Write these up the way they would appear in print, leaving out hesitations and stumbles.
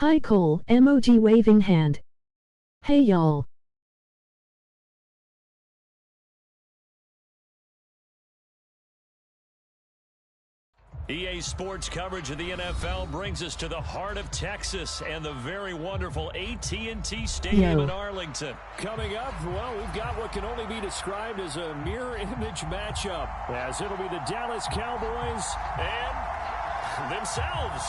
Hi Cole, emoji waving hand. Hey y'all. EA Sports coverage of the NFL brings us to the heart of Texas and the very wonderful AT&T Stadium in Arlington. Coming up, well, we've got what can only be described as a mirror image matchup, as it'll be the Dallas Cowboys and themselves.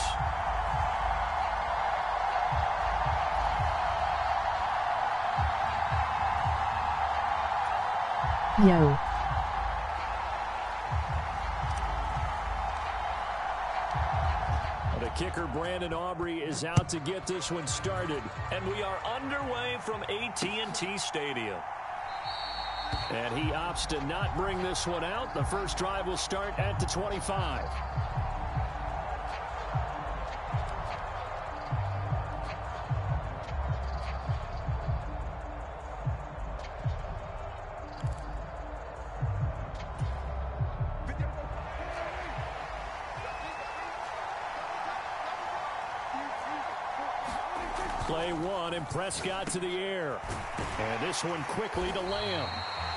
Yo. The kicker, Brandon Aubrey, is out to get this one started. And we are underway from AT&T Stadium. And he opts to not bring this one out. The first drive will start at the 25. Play one, and Prescott to the air. And this one quickly to Lamb.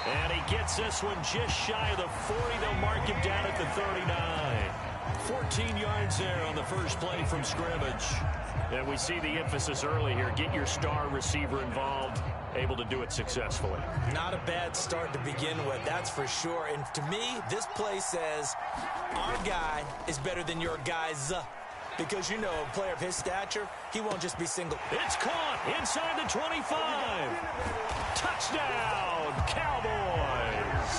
And he gets this one just shy of the 40. They'll mark him down at the 39. 14 yards there on the first play from scrimmage. And we see the emphasis early here. Get your star receiver involved. Able to do it successfully. Not a bad start to begin with, that's for sure. And to me, this play says our guy is better than your guys. Because, you know, a player of his stature, he won't just be single. It's caught inside the 25. Touchdown, Cowboys.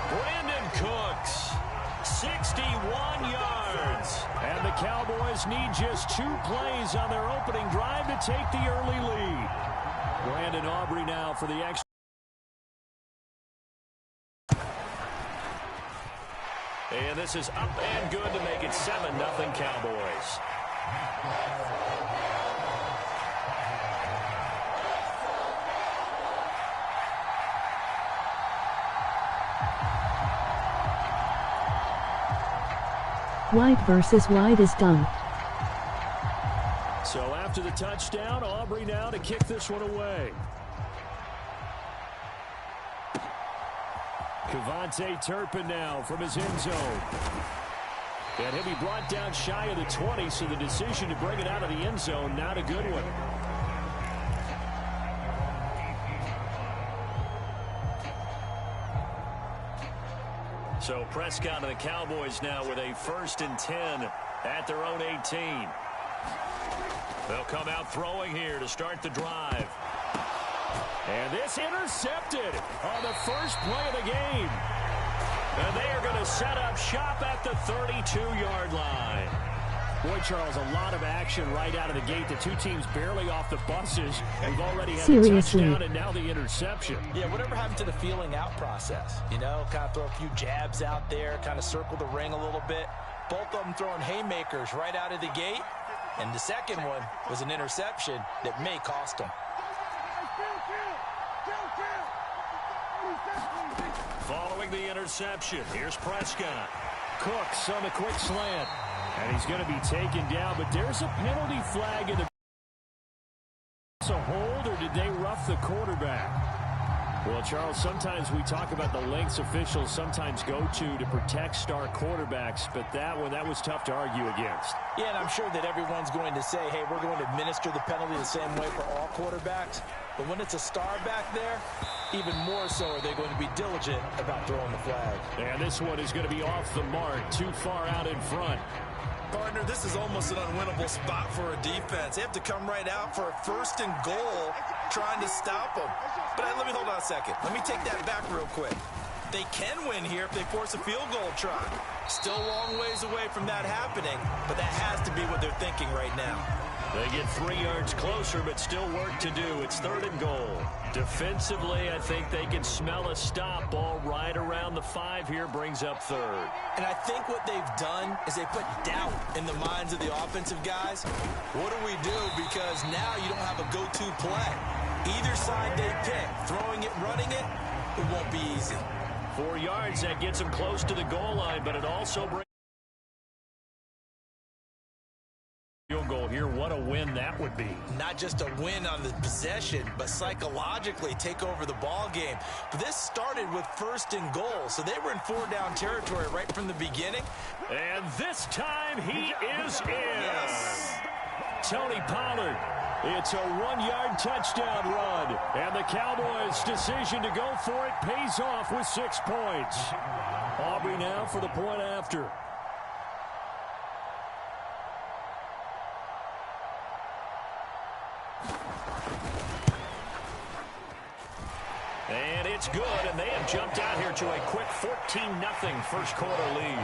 Brandon Cooks, 61 yards. And the Cowboys need just 2 plays on their opening drive to take the early lead. Brandon Aubrey now for the extra. And this is up and good to make it 7-0 Cowboys. White versus white is done. So after the touchdown, Aubrey now to kick this one away. Cavante Turpin now from his end zone. And he'll be brought down shy of the 20, so the decision to bring it out of the end zone, not a good one. So Prescott and the Cowboys now with a 1st and 10 at their own 18. They'll come out throwing here to start the drive. And this intercepted on the first play of the game. And they are going to set up shop at the 32-yard line. Boy, Charles, a lot of action right out of the gate. The 2 teams barely off the buses. We've already had a touchdown and now the interception. Yeah, whatever happened to the feeling out process? You know, kind of throw a few jabs out there, kind of circle the ring a little bit. Both of them throwing haymakers right out of the gate. And the second one was an interception that may cost them. Following the interception, here's Prescott. Cooks on the quick slant. And he's going to be taken down, but there's a penalty flag in the... a hold, or did they rough the quarterback? Well, Charles, sometimes we talk about the lengths officials sometimes go to protect star quarterbacks, but that one, that was tough to argue against. Yeah, and I'm sure that everyone's going to say, hey, we're going to administer the penalty the same way for all quarterbacks. But when it's a star back there, even more so are they going to be diligent about throwing the flag. And this one is going to be off the mark, too far out in front. Partner, this is almost an unwinnable spot for a defense. They have to come right out for a 1st and goal trying to stop them. But let me hold on a second. Let me take that back real quick. They can win here if they force a field goal try. Still a long ways away from that happening, but that has to be what they're thinking right now. They get 3 yards closer, but still work to do. It's 3rd and goal. Defensively, I think they can smell a stop. Ball right around the 5 here, brings up 3rd. And I think what they've done is they put doubt in the minds of the offensive guys. What do we do? Because now you don't have a go-to play. Either side they pick, throwing it, running it, it won't be easy. 4 yards, that gets them close to the goal line, but it also brings Field goal here. What a win that would be. Not just a win on the possession, but psychologically take over the ball game. But this started with 1st and goal, so they were in 4-down territory right from the beginning. And this time he is in. Yes. Tony Pollard. It's a 1-yard touchdown run. And the Cowboys' decision to go for it pays off with 6 points. Aubrey now for the point after. And it's good, and they have jumped out here to a quick 14-0 first quarter lead.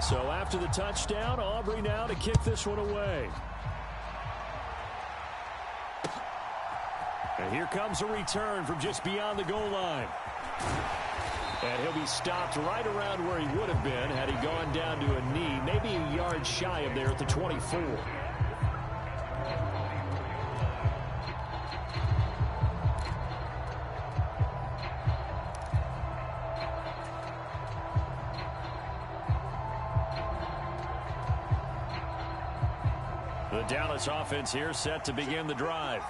So after the touchdown, Aubrey now to kick this one away. And here comes a return from just beyond the goal line. And he'll be stopped right around where he would have been had he gone down to a knee, maybe a yard shy of there at the 24. The Dallas offense here set to begin the drive.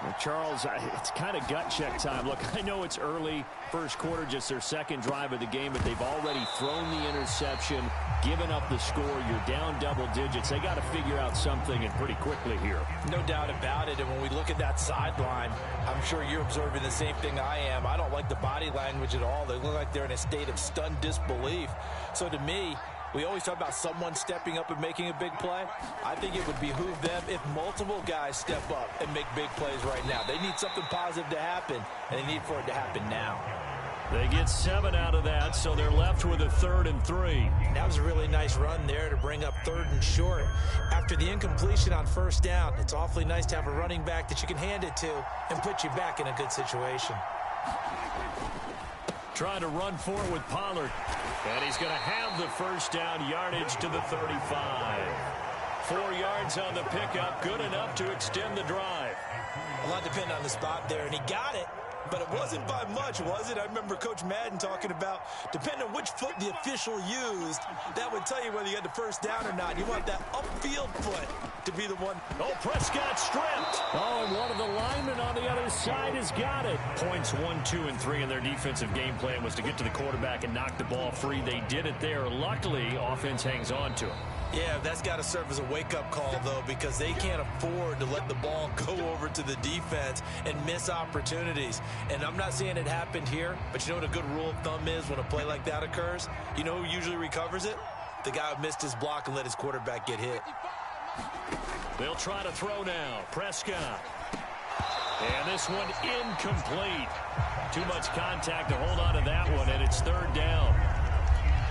Well, Charles, it's kind of gut check time. Look, I know it's early, first quarter, just their second drive of the game, but they've already thrown the interception, given up the score. You're down double digits. They got to figure out something, and pretty quickly here. No doubt about it. And when we look at that sideline, I'm sure you're observing the same thing I am. I don't like the body language at all. They look like they're in a state of stunned disbelief. So to me, we always talk about someone stepping up and making a big play. I think it would behoove them if multiple guys step up and make big plays right now. They need something positive to happen, and they need for it to happen now. They get 7 out of that, so they're left with a 3rd and 3. That was a really nice run there to bring up 3rd and short. After the incompletion on 1st down, it's awfully nice to have a running back that you can hand it to and put you back in a good situation. Trying to run for it with Pollard. And he's going to have the 1st down, yardage to the 35. 4 yards on the pickup, good enough to extend the drive. A lot depended on the spot there, and he got it. But it wasn't by much, was it? I remember Coach Madden talking about, depending on which foot the official used, that would tell you whether you had the 1st down or not. You want that upfield foot to be the one. Oh, Prescott stripped. Oh, and one of the linemen on the other side has got it. Points 1, 2, and 3 in their defensive game plan was to get to the quarterback and knock the ball free. They did it there. Luckily, offense hangs on to him. Yeah, that's got to serve as a wake-up call, though, because they can't afford to let the ball go over to the defense and miss opportunities. And I'm not saying it happened here, but you know what a good rule of thumb is when a play like that occurs? You know who usually recovers it? The guy who missed his block and let his quarterback get hit. They'll try to throw now. Prescott. And this one incomplete. Too much contact to hold on to that one, and it's 3rd down.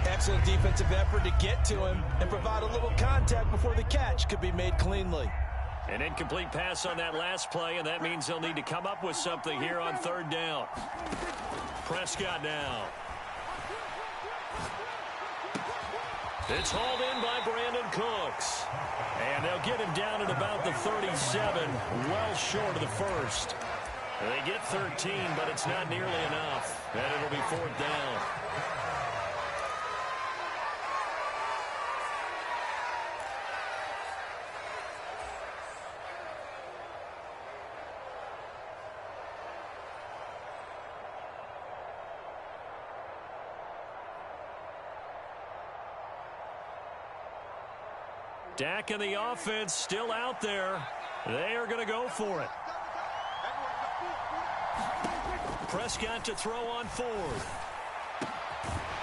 Excellent defensive effort to get to him and provide a little contact before the catch could be made cleanly. An incomplete pass on that last play, and that means they'll need to come up with something here on 3rd down. Prescott now. It's hauled in by Brandon Cooks. And they'll get him down at about the 37, well short of the 1st. They get 13, but it's not nearly enough. And it'll be 4th down. Dak and the offense still out there. They are going to go for it. Prescott to throw on 4th.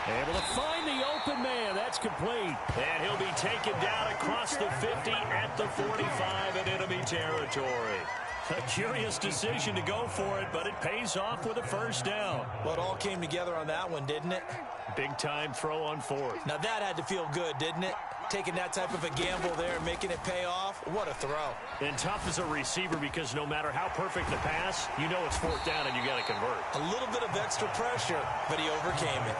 Able to find the open man. That's complete. And he'll be taken down across the 50 at the 45 in enemy territory. A curious decision to go for it, but it pays off with a 1st down. Well, it all came together on that one, didn't it? Big time throw on 4th. Now that had to feel good, didn't it? Taking that type of a gamble there and making it pay off. What a throw. And tough as a receiver because no matter how perfect the pass, you know it's 4th down and you got to convert. A little bit of extra pressure, but he overcame it.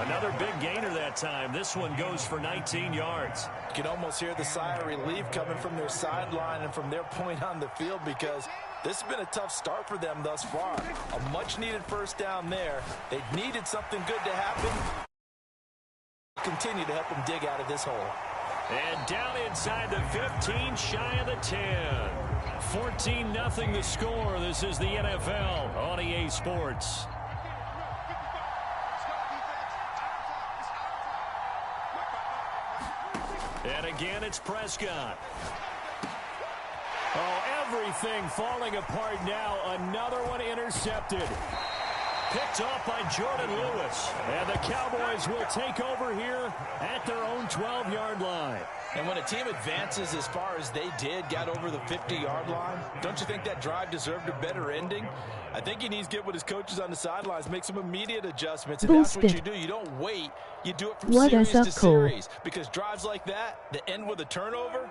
Another big gainer that time. This one goes for 19 yards. You can almost hear the sigh of relief coming from their sideline and from their point on the field because This has been a tough start for them thus far. A much-needed first down there. They needed something good to happen. Continue to help them dig out of this hole. And down inside the 15, shy of the 10. 14-0 the score. This is the NFL on EA Sports. And again, it's Prescott. Oh, everything falling apart now. Another one intercepted. Picked off by Jordan Lewis. And the Cowboys will take over here at their own 12-yard line. And when a team advances as far as they did, got over the 50-yard line, don't you think that drive deserved a better ending? I think he needs to get with his coaches on the sidelines, make some immediate adjustments, and that's what you do. You don't wait. You do it from series to series. Because drives like that end with a turnover,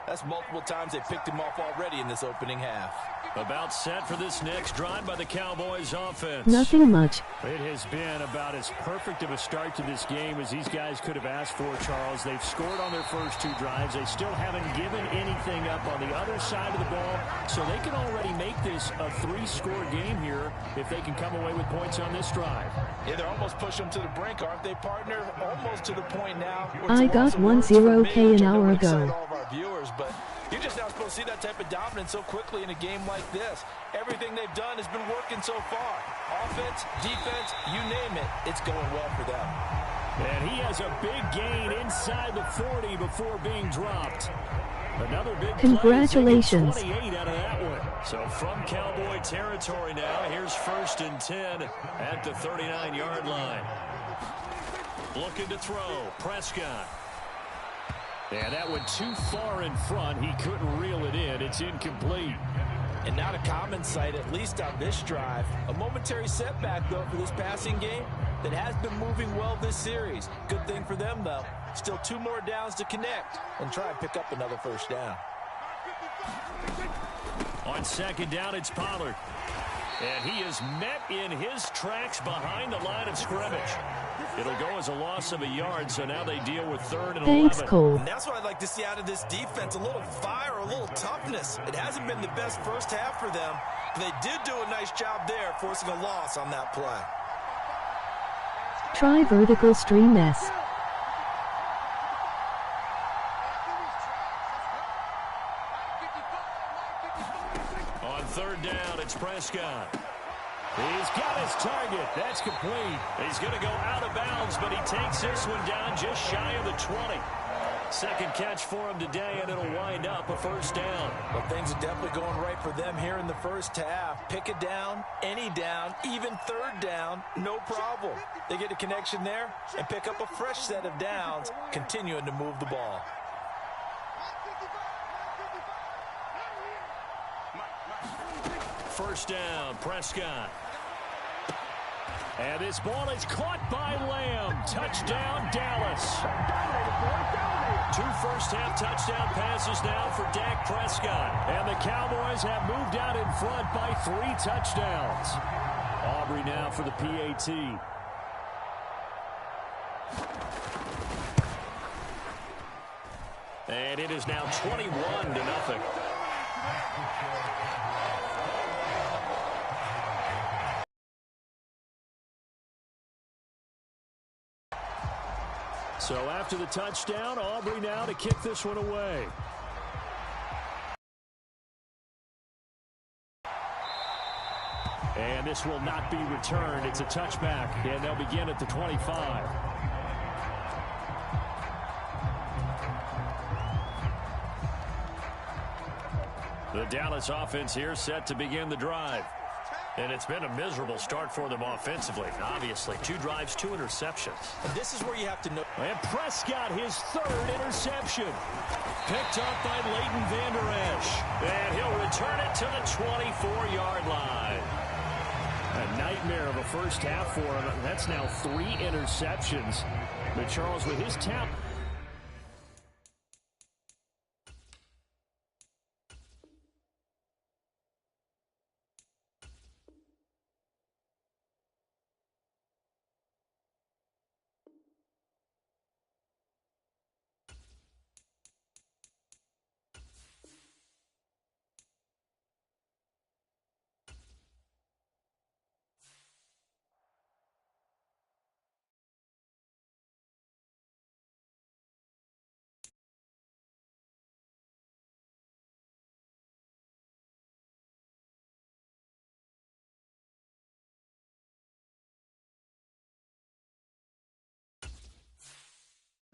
that's multiple times they picked him off already in this opening half. About set for this next drive by the Cowboys offense. Nothing much. It has been about as perfect of a start to this game as these guys could have asked for, Charles. They've scored on their first two drives. They still haven't given anything up on the other side of the ball, so they can already make this a 3-score game here if they can come away with points on this drive. Yeah, they're almost pushing them to the brink, aren't they, partner? Almost to the point now. I got 10K an hour ago. All of our viewers, but you're just not supposed to see that type of dominance so quickly in a game like this. Everything they've done has been working so far. Offense, defense, you name it, it's going well for them. And he has a big gain inside the 40 before being dropped. Another big Congratulations. Play. 28 out of that one. So from Cowboy territory now, here's 1st and 10 at the 39-yard line. Looking to throw, Prescott. Yeah, that went too far in front. He couldn't reel it in. It's incomplete. And not a common sight, at least on this drive. A momentary setback, though, for this passing game that has been moving well this series. Good thing for them, though. Still 2 more downs to connect and try and pick up another first down. On 2nd down, it's Pollard. And he is met in his tracks behind the line of scrimmage. It'll go as a loss of a yard, so now they deal with 3rd and 11. Thanks, Cole. And that's what I'd like to see out of this defense, a little fire, a little toughness. It hasn't been the best first half for them, but they did do a nice job there, forcing a loss on that play. Try vertical stream S. On 3rd down, it's Prescott. He's got his target. That's complete. He's going to go out of bounds, but he takes this one down just shy of the 20. Second catch for him today, and it'll wind up a first down. Well, things are definitely going right for them here in the first half. Pick it down, any down, even 3rd down, no problem. They get a connection there and pick up a fresh set of downs, continuing to move the ball. First down, Prescott. And this ball is caught by Lamb. Touchdown, Dallas. 2 first-half touchdown passes now for Dak Prescott. And the Cowboys have moved out in front by 3 touchdowns. Aubrey now for the PAT. And it is now 21-0. So after the touchdown, Aubrey now to kick this one away. And this will not be returned. It's a touchback, and they'll begin at the 25. The Dallas offense here set to begin the drive. And it's been a miserable start for them offensively, obviously. 2 drives, 2 interceptions. And this is where you have to know. And Prescott, his 3rd interception. Picked up by Leighton Vander Esch. And he'll return it to the 24-yard line. A nightmare of a first half for him. That's now 3 interceptions. But Charles, with his talent,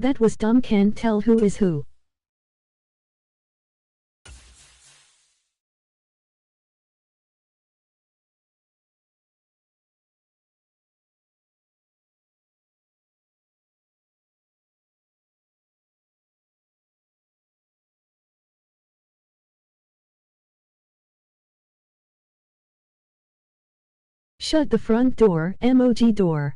That was dumb. Can't tell who is who. Shut the front door, emoji door.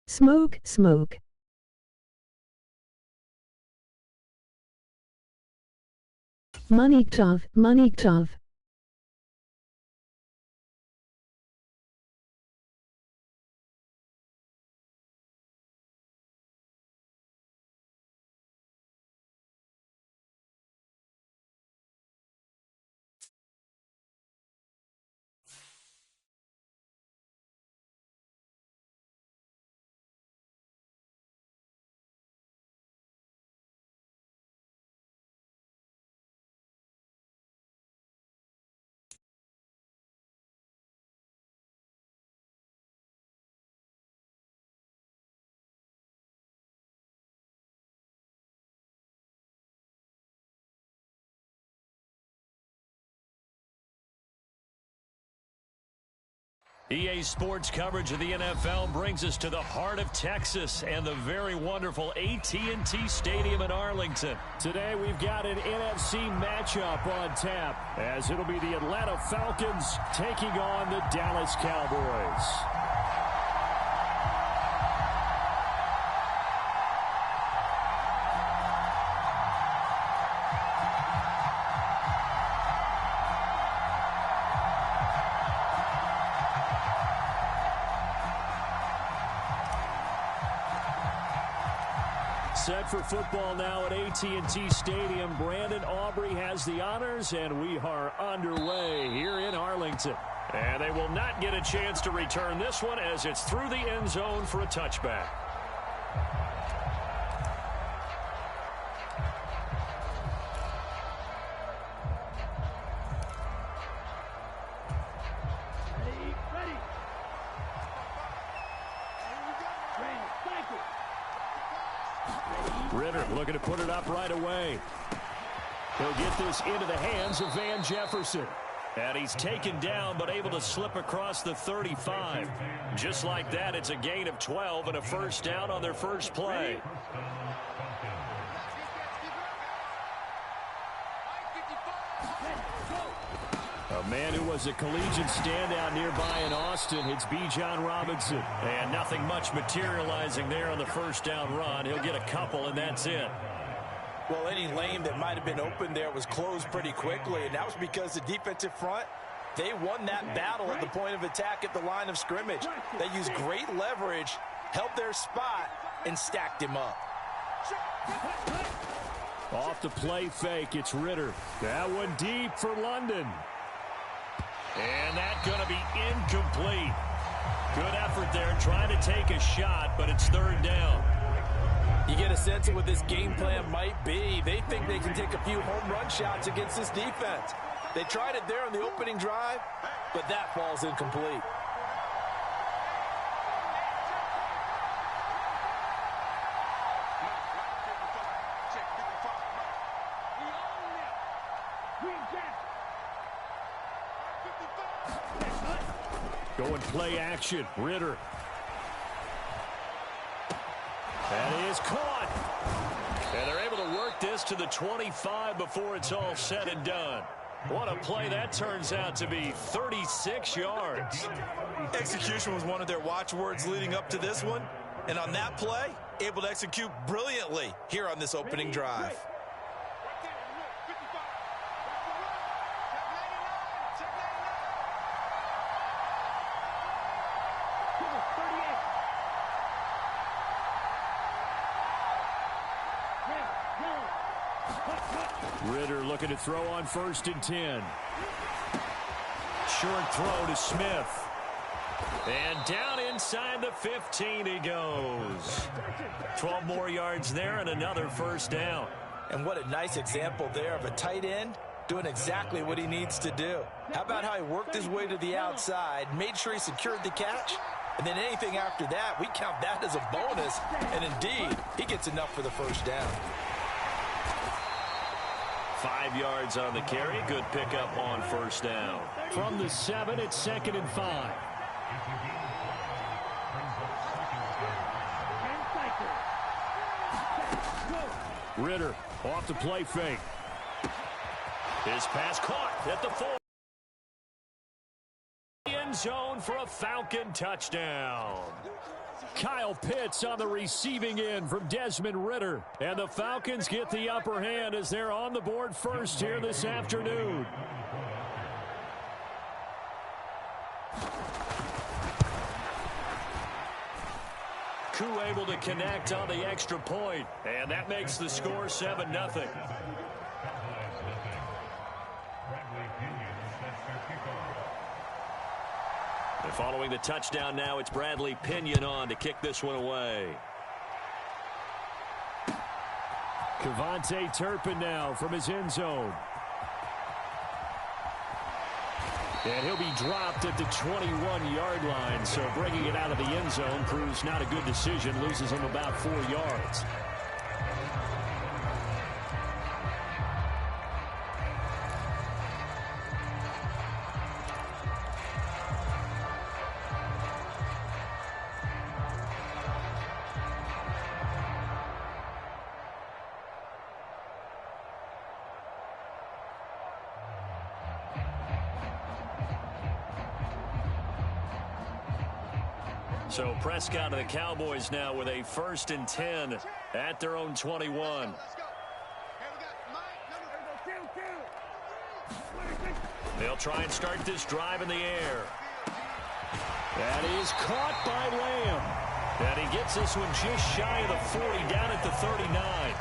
Smoke, smoke. Money tov, money tov. EA Sports coverage of the NFL brings us to the heart of Texas and the very wonderful AT&T Stadium in Arlington. Today we've got an NFC matchup on tap, as it'll be the Atlanta Falcons taking on the Dallas Cowboys. Set for football now at AT&T Stadium. Brandon Aubrey has the honors, and we are underway here in Arlington. And they will not get a chance to return this one as it's through the end zone for a touchback. Ritter looking to put it up right away. He'll get this into the hands of Van Jefferson. And he's taken down but able to slip across the 35. Just like that, it's a gain of 12 and a first down on their first play. A man who was a collegiate standout nearby in Austin, it's Bijan Robinson. And nothing much materializing there on the first down run. He'll get a couple, and that's it. Well, any lane that might have been open there was closed pretty quickly, and that was because the defensive front, they won that battle at the point of attack at the line of scrimmage. They used great leverage, held their spot, and stacked him up. Off the play fake, it's Ritter. That one deep for London. And that's going to be incomplete. Good effort there trying to take a shot, but it's third down. You get a sense of what this game plan might be. They think they can take a few home run shots against this defense. They tried it there on the opening drive, but that falls incomplete. Going play action, Ritter. That is caught. And they're able to work this to the 25 before it's all said and done. What a play that turns out to be, 36 yards. Execution was one of their watchwords leading up to this one. And on that play, able to execute brilliantly here on this opening drive. Ritter looking to throw on 1st and 10. Short throw to Smith. And down inside the 15 he goes. 12 more yards there and another first down. And what a nice example there of a tight end doing exactly what he needs to do. How about how he worked his way to the outside, made sure he secured the catch, and then anything after that, we count that as a bonus, and indeed, he gets enough for the first down. 5 yards on the carry. Good pickup on first down. From the 7, it's 2nd and 5. Ritter off the play fake. His pass caught at the 4. End zone for a Falcon touchdown. Kyle Pitts on the receiving end from Desmond Ritter. And the Falcons get the upper hand as they're on the board first here this afternoon. Koo able to connect on the extra point, and that makes the score 7-0. And following the touchdown now, it's Bradley Pinion on to kick this one away. Kevontae Turpin now from his end zone. And he'll be dropped at the 21-yard line, so bringing it out of the end zone proves not a good decision, loses him about 4 yards. So Prescott and the Cowboys now with a 1st and 10 at their own 21. They'll try and start this drive in the air. That is caught by Lamb. And he gets this one just shy of the 40, down at the 39.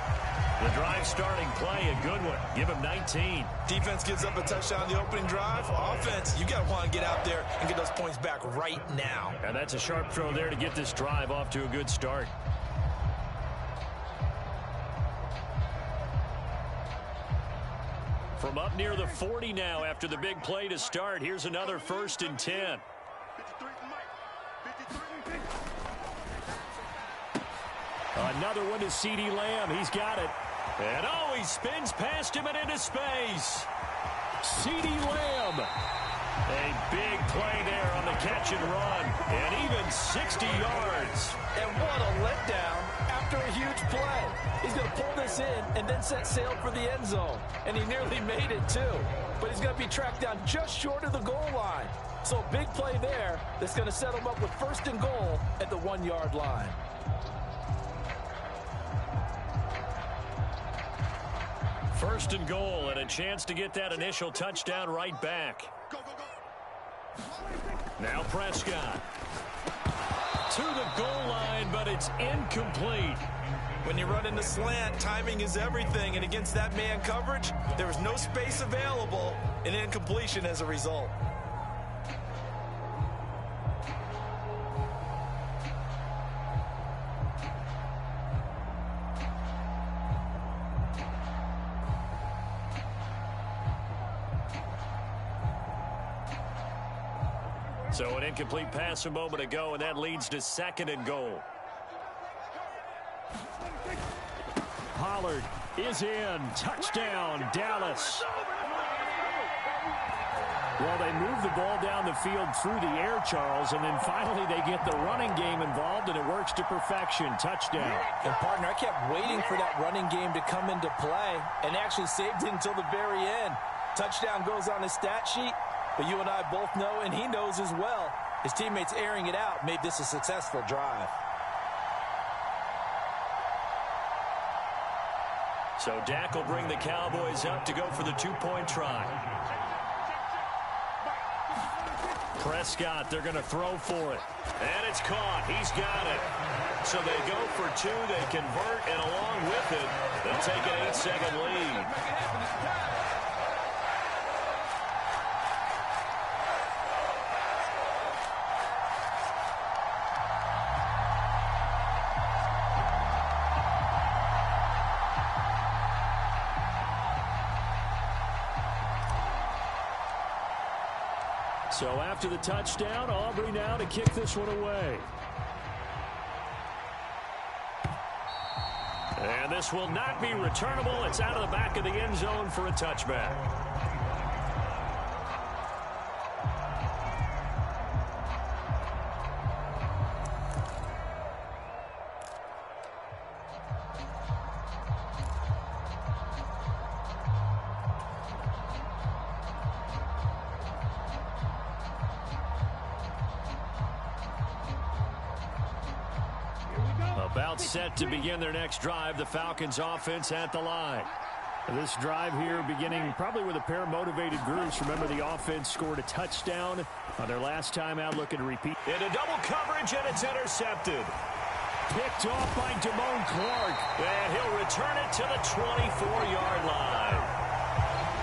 The drive starting play, a good one. Give him 19. Defense gives up a touchdown the opening drive. Offense, you got to want to get out there and get those points back right now. And that's a sharp throw there to get this drive off to a good start. From up near the 40 now after the big play to start, here's another 1st and 10. Another one to CeeDee Lamb. He's got it. And oh, he spins past him and into space. CeeDee Lamb. A big play there on the catch and run. And even 60 yards. And what a letdown after a huge play. He's going to pull this in and then set sail for the end zone. And he nearly made it too. But he's going to be tracked down just short of the goal line. So a big play there that's going to set him up with 1st and goal at the 1-yard line. First and goal, and a chance to get that initial touchdown right back. Now Prescott. To the goal line, but it's incomplete. When you run in the slant, timing is everything, and against that man coverage, there was no space available, and incompletion as a result. So an incomplete pass a moment ago, and that leads to 2nd and goal. Pollard is in. Touchdown, Dallas. Well, they move the ball down the field through the air, Charles, and then finally they get the running game involved, and it works to perfection. Touchdown. And, partner, I kept waiting for that running game to come into play and actually saved it until the very end. Touchdown goes on his stat sheet. But you and I both know, and he knows as well, his teammates airing it out made this a successful drive. So Dak will bring the Cowboys up to go for the 2-point try. Prescott, they're going to throw for it. And it's caught. He's got it. So they go for 2. They convert, and along with it, they'll take an 8-second lead. So after the touchdown, Aubrey now to kick this one away. And this will not be returnable. It's out of the back of the end zone for a touchback. About set to begin their next drive, the Falcons offense at the line. This drive here beginning probably with a pair of motivated groups. Remember, the offense scored a touchdown on their last time out, looking to repeat. Into double coverage, and it's intercepted. Picked off by Damone Clark. And he'll return it to the 24-yard line.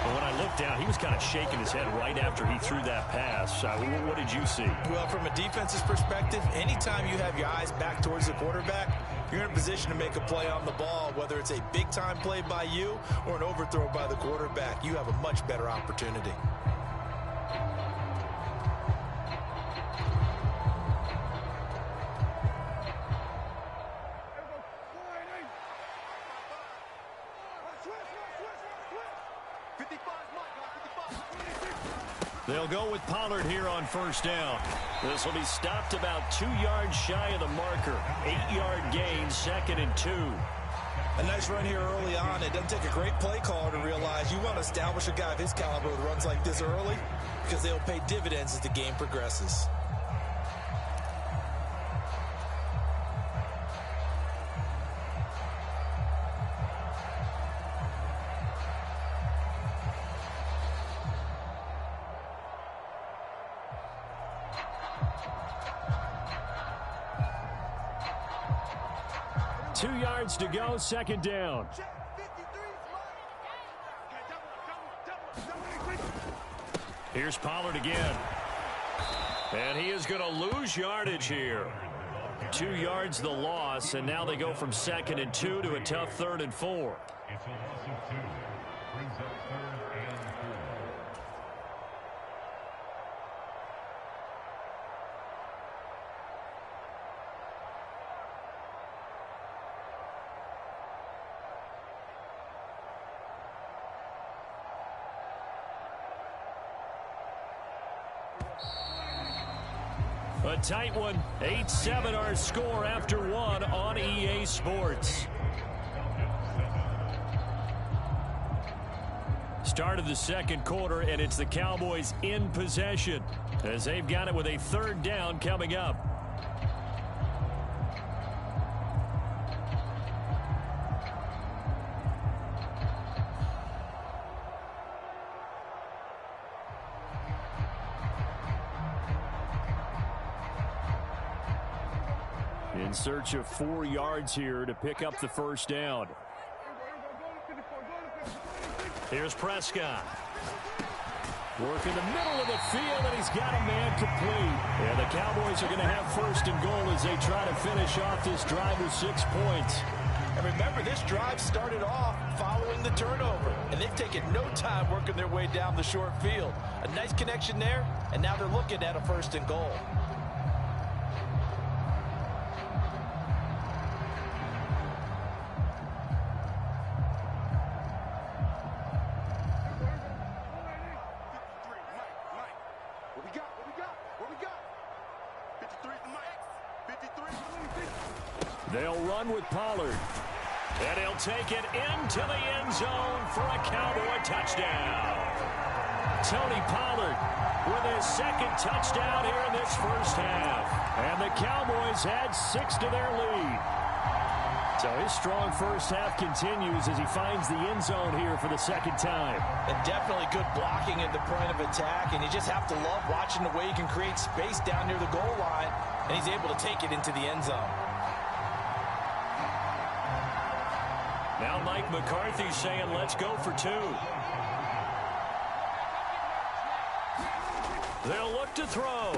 But when I looked down, he was kind of shaking his head right after he threw that pass. What did you see? Well, from a defense's perspective, anytime you have your eyes back towards the quarterback, you're in a position to make a play on the ball, whether it's a big-time play by you or an overthrow by the quarterback. You have a much better opportunity. They'll go with Pollard here on first down. This will be stopped about 2 yards shy of the marker. 8-yard gain, 2nd and 2. A nice run here early on. It doesn't take a great play caller to realize you want to establish a guy of his caliber who runs like this early, because they'll pay dividends as the game progresses. To go, 2nd down. Here's Pollard again. And he is going to lose yardage here. 2 yards the loss, and now they go from 2nd and 2 to a tough 3rd and 4. It's a loss of 2. Brings up 3rd and 4. A tight one. 8-7 our score after 1 on EA Sports. Start of the 2nd quarter, and it's the Cowboys in possession as they've got it with a 3rd down coming up. In search of 4 yards here to pick up the first down. Here's Prescott. Working the middle of the field, and he's got a man complete. And the Cowboys are going to have 1st and goal as they try to finish off this drive with 6 points. And remember, this drive started off following the turnover, and they've taken no time working their way down the short field. A nice connection there, and now they're looking at a 1st and goal. They'll run with Pollard. And he'll take it into the end zone for a Cowboy touchdown. Tony Pollard with his 2nd touchdown here in this first half. And the Cowboys add 6 to their lead. So his strong first half continues as he finds the end zone here for the 2nd time. And definitely good blocking at the point of attack, and you just have to love watching the way he can create space down near the goal line, and he's able to take it into the end zone. Now Mike McCarthy saying, let's go for 2. They'll look to throw.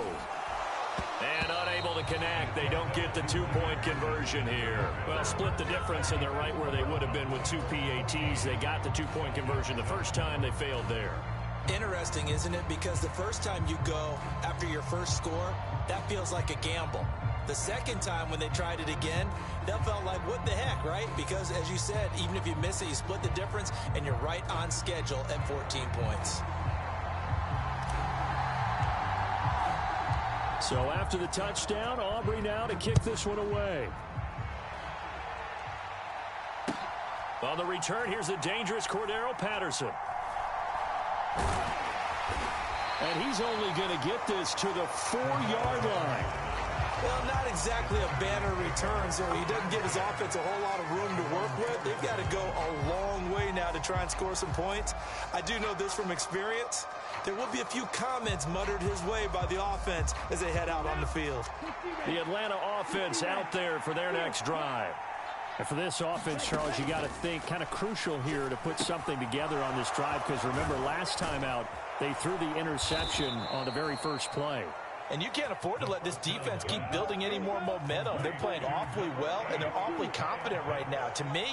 And unable to connect. They don't get the 2-point conversion here. Well, split the difference, and they're right where they would have been with 2 PATs. They got the 2-point conversion the first time. They failed there. Interesting, isn't it? Because the first time you go after your first score, that feels like a gamble. The second time when they tried it again, that felt like, what the heck, right? Because, as you said, even if you miss it, you split the difference, and you're right on schedule at 14 points. So after the touchdown, Aubrey now to kick this one away. On the return, here's the dangerous Cordero Patterson. And he's only going to get this to the 4-yard line. Well, not exactly a banner return, so he doesn't give his offense a whole lot of room to work with. They've got to go a long way now to try and score some points. I do know this from experience. There will be a few comments muttered his way by the offense as they head out on the field. The Atlanta offense out there for their next drive. And for this offense, Charles, you got to think kind of crucial here to put something together on this drive, because remember last time out they threw the interception on the very first play. And you can't afford to let this defense keep building any more momentum. They're playing awfully well, and they're awfully confident right now. To me,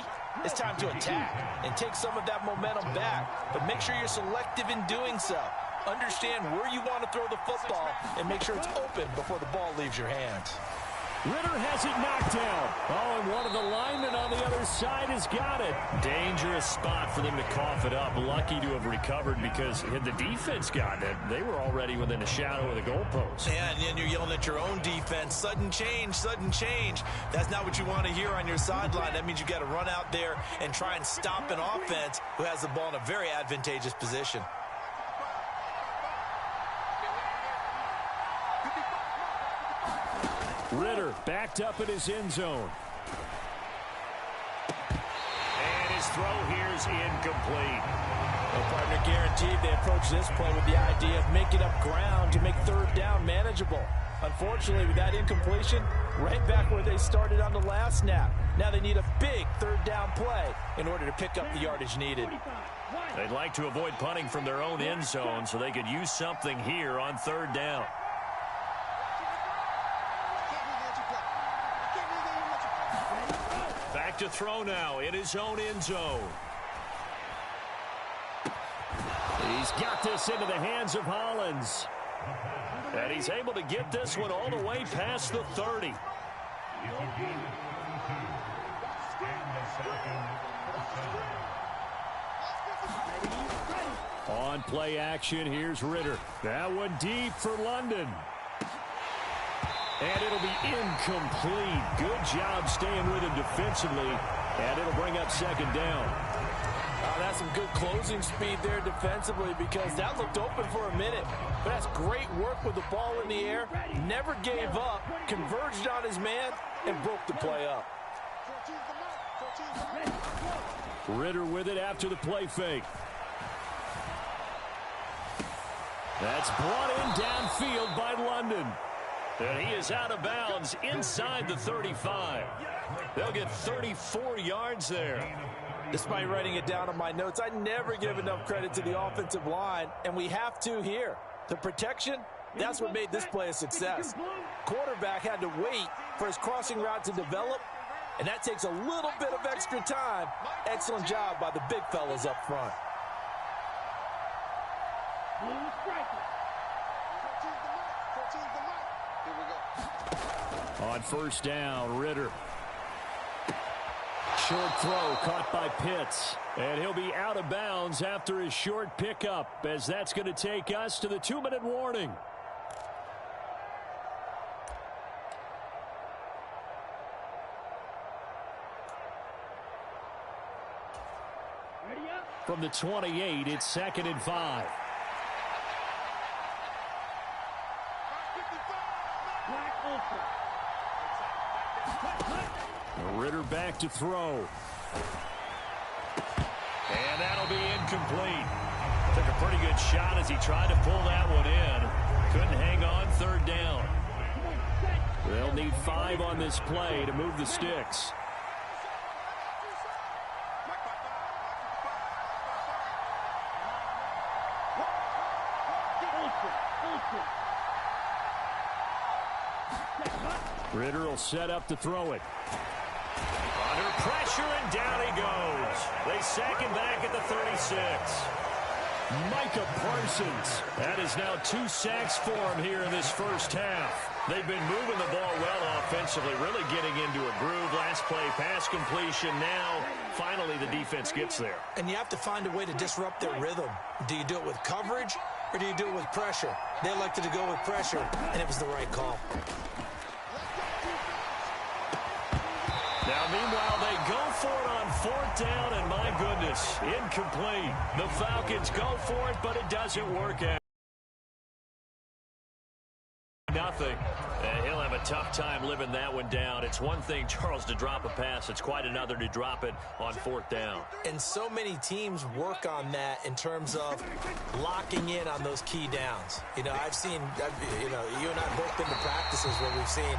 it's time to attack and take some of that momentum back. But make sure you're selective in doing so. Understand where you want to throw the football and make sure it's open before the ball leaves your hands. Ritter has it knocked down. Oh, and one of the linemen on the other side has got it. Dangerous spot for them to cough it up. Lucky to have recovered, because had the defense gotten it, they were already within a shadow of the goalpost. Yeah, and then you're yelling at your own defense. Sudden change, sudden change. That's not what you want to hear on your sideline. That means you got to run out there and try and stop an offense who has the ball in a very advantageous position. Ritter backed up in his end zone. And his throw here is incomplete. Well, partner, guaranteed they approach this play with the idea of making up ground to make third down manageable. Unfortunately, with that incompletion, right back where they started on the last snap. Now they need a big third down play in order to pick up the yardage needed. They'd like to avoid punting from their own end zone so they could use something here on third down. Back to throw now in his own end zone. He's got this into the hands of Hollins. And he's able to get this one all the way past the 30. On play action, here's Ritter. That one deep for London. And it'll be incomplete. Good job staying with him defensively. And it'll bring up second down. That's some good closing speed there defensively, because that looked open for a minute. But that's great work with the ball in the air. Never gave up, converged on his man, and broke the play up. Ritter with it after the play fake. That's brought in downfield by London. And he is out of bounds inside the 35. They'll get 34 yards there. Despite writing it down on my notes, I never give enough credit to the offensive line, and we have to here. The protection, that's what made this play a success. Quarterback had to wait for his crossing route to develop, and that takes a little bit of extra time. Excellent job by the big fellas up front. On first down, Ritter. Short throw caught by Pitts. And he'll be out of bounds after his short pickup, as that's going to take us to the 2-minute warning. From the 28, it's 2nd and 5. Ritter back to throw. And that'll be incomplete. Took a pretty good shot as he tried to pull that one in. Couldn't hang on third down. They'll need 5 on this play to move the sticks. Ritter will set up to throw it. Under pressure, and down he goes. They sack him back at the 36. Micah Parsons. That is now 2 sacks for him here in this first half. They've been moving the ball well offensively, really getting into a groove. Last play, pass completion. Now, finally, the defense gets there. And you have to find a way to disrupt their rhythm. Do you do it with coverage, or do you do it with pressure? They elected to go with pressure, and it was the right call. Now, meanwhile, they go for it on 4th down, and my goodness, incomplete. The Falcons go for it, but it doesn't work out. Nothing. He'll have a tough time living that one down. It's one thing, Charles, to drop a pass. It's quite another to drop it on 4th down. And so many teams work on that in terms of locking in on those key downs. You know, I've seen, you and I both been to practices where we've seen,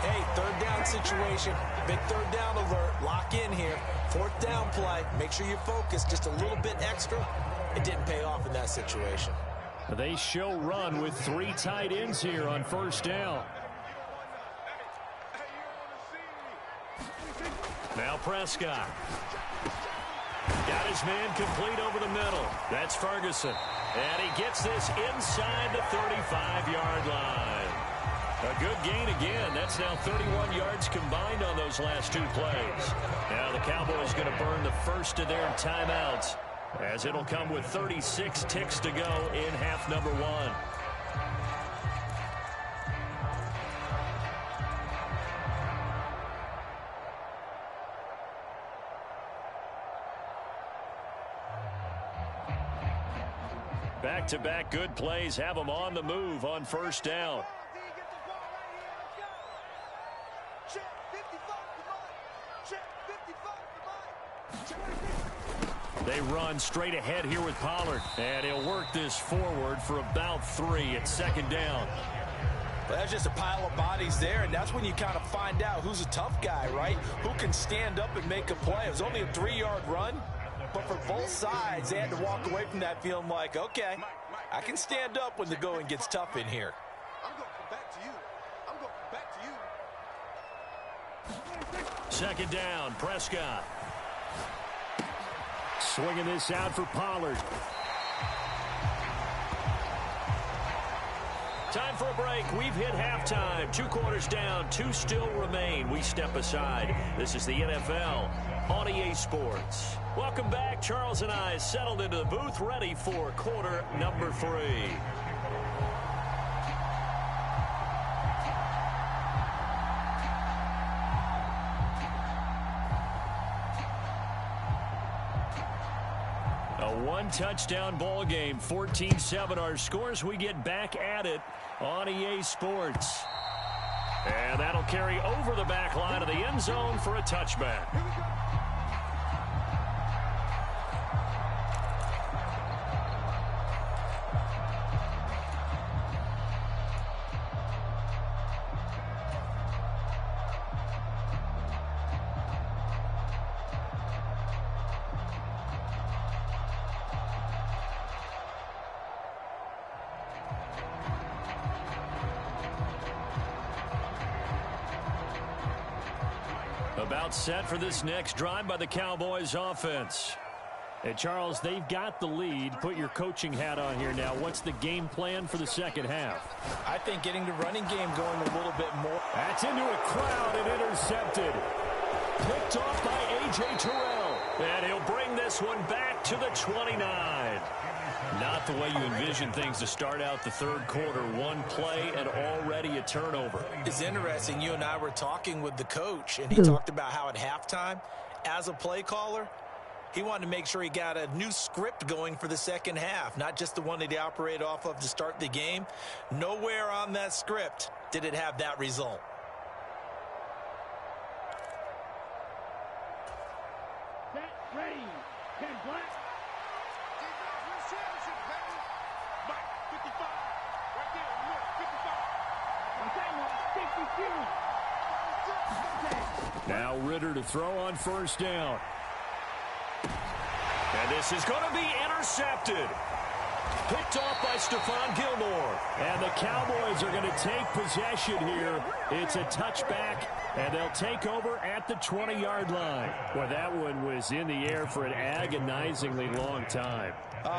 hey, 3rd down situation, big 3rd down alert, lock in here. 4th down play, make sure you're focused just a little bit extra. It didn't pay off in that situation. They show run with 3 tight ends here on 1st down. Now Prescott. Got his man complete over the middle. That's Ferguson. And he gets this inside the 35-yard line. A good gain again. That's now 31 yards combined on those last 2 plays. Now the Cowboys going to burn the first of their timeouts, as it'll come with 36 ticks to go in half number 1. Back-to-back good plays have them on the move on 1st down. They run straight ahead here with Pollard, and he'll work this forward for about 3 at 2nd down. Well, that's just a pile of bodies there, and that's when you kind of find out who's a tough guy, right? Who can stand up and make a play. It was only a 3-yard run, but for both sides, they had to walk away from that feeling like, okay, I can stand up when the going gets tough in here. I'm going to come back to you. I'm going to come back to you. 2nd down, Prescott. Swinging this out for Pollard. Time for a break. We've hit halftime. 2 quarters down, 2 still remain. We step aside. This is the NFL on EA Sports. Welcome back. Charles and I settled into the booth, ready for quarter number 3. A 1-touchdown ball game, 14-7 our scores. We get back at it on EA Sports. And that'll carry over the back line of the end zone for a touchback. About set for this next drive by the Cowboys offense. And Charles, they've got the lead. Put your coaching hat on here now. What's the game plan for the 2nd half? I think getting the running game going a little bit more. That's into a crowd and intercepted. Picked off by A.J. Terrell. And he'll bring this one back to the 29. Not the way you envision things to start out the 3rd quarter. 1 play and already a turnover. It's interesting. You and I were talking with the coach, and he talked about how at halftime, as a play caller, he wanted to make sure he got a new script going for the 2nd half, not just the one that he operated off of to start the game. Nowhere on that script did it have that result. Set, ready, 10 black. Now Ritter to throw on 1st down. And this is going to be intercepted. Picked off by Stephon Gilmore. And the Cowboys are going to take possession here. It's a touchback, and they'll take over at the 20-yard line. Boy, that one was in the air for an agonizingly long time.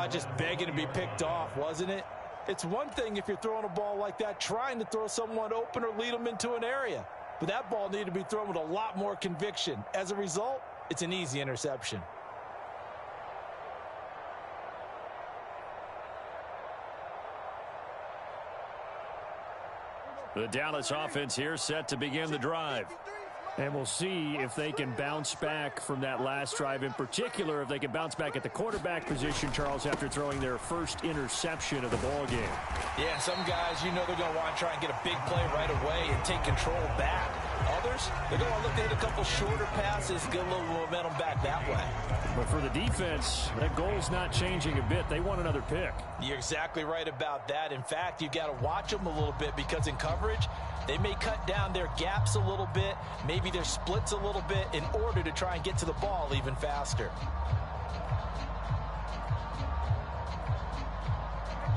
Just begging to be picked off, wasn't it? It's one thing if you're throwing a ball like that, trying to throw someone open or lead them into an area. But that ball needed to be thrown with a lot more conviction. As a result, it's an easy interception. The Dallas offense here set to begin the drive. And we'll see if they can bounce back from that last drive, in particular if they can bounce back at the quarterback position, Charles, after throwing their first interception of the ball game. Yeah, some guys, you know they're going to want to try and get a big play right away and take control back. Others, they're going to look to hit a couple shorter passes, get a little momentum back that way. But for the defense, that goal's not changing a bit. They want another pick. You're exactly right about that. In fact, you've got to watch them a little bit because in coverage, they may cut down their gaps a little bit, maybe their splits a little bit in order to try and get to the ball even faster.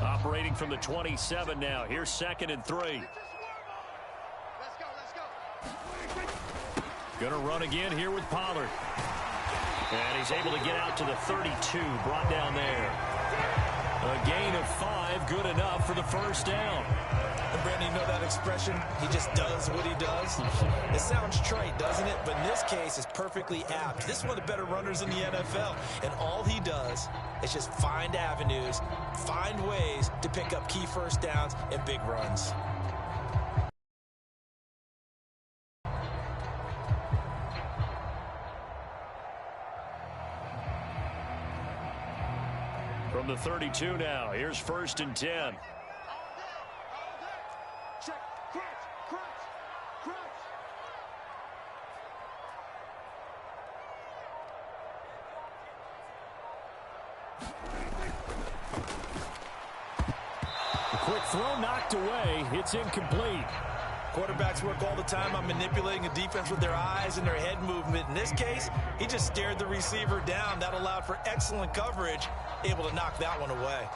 Operating from the 27 now. Here's 2nd and 3. Let's go, let's go. Gonna run again here with Pollard. And he's able to get out to the 32, brought down there. A gain of 5, good enough for the first down. And Brandon, you know that expression? He just does what he does. It sounds trite, doesn't it? But in this case, it's perfectly apt. This is one of the better runners in the NFL. And all he does is just find avenues, find ways to pick up key first downs and big runs. From the 32 now, here's 1st and 10. Check, crunch, crunch, crunch. A quick throw knocked away. It's incomplete. Quarterbacks work all the time on manipulating a defense with their eyes and their head movement. In this case, he just stared the receiver down. That allowed for excellent coverage, able to knock that one away.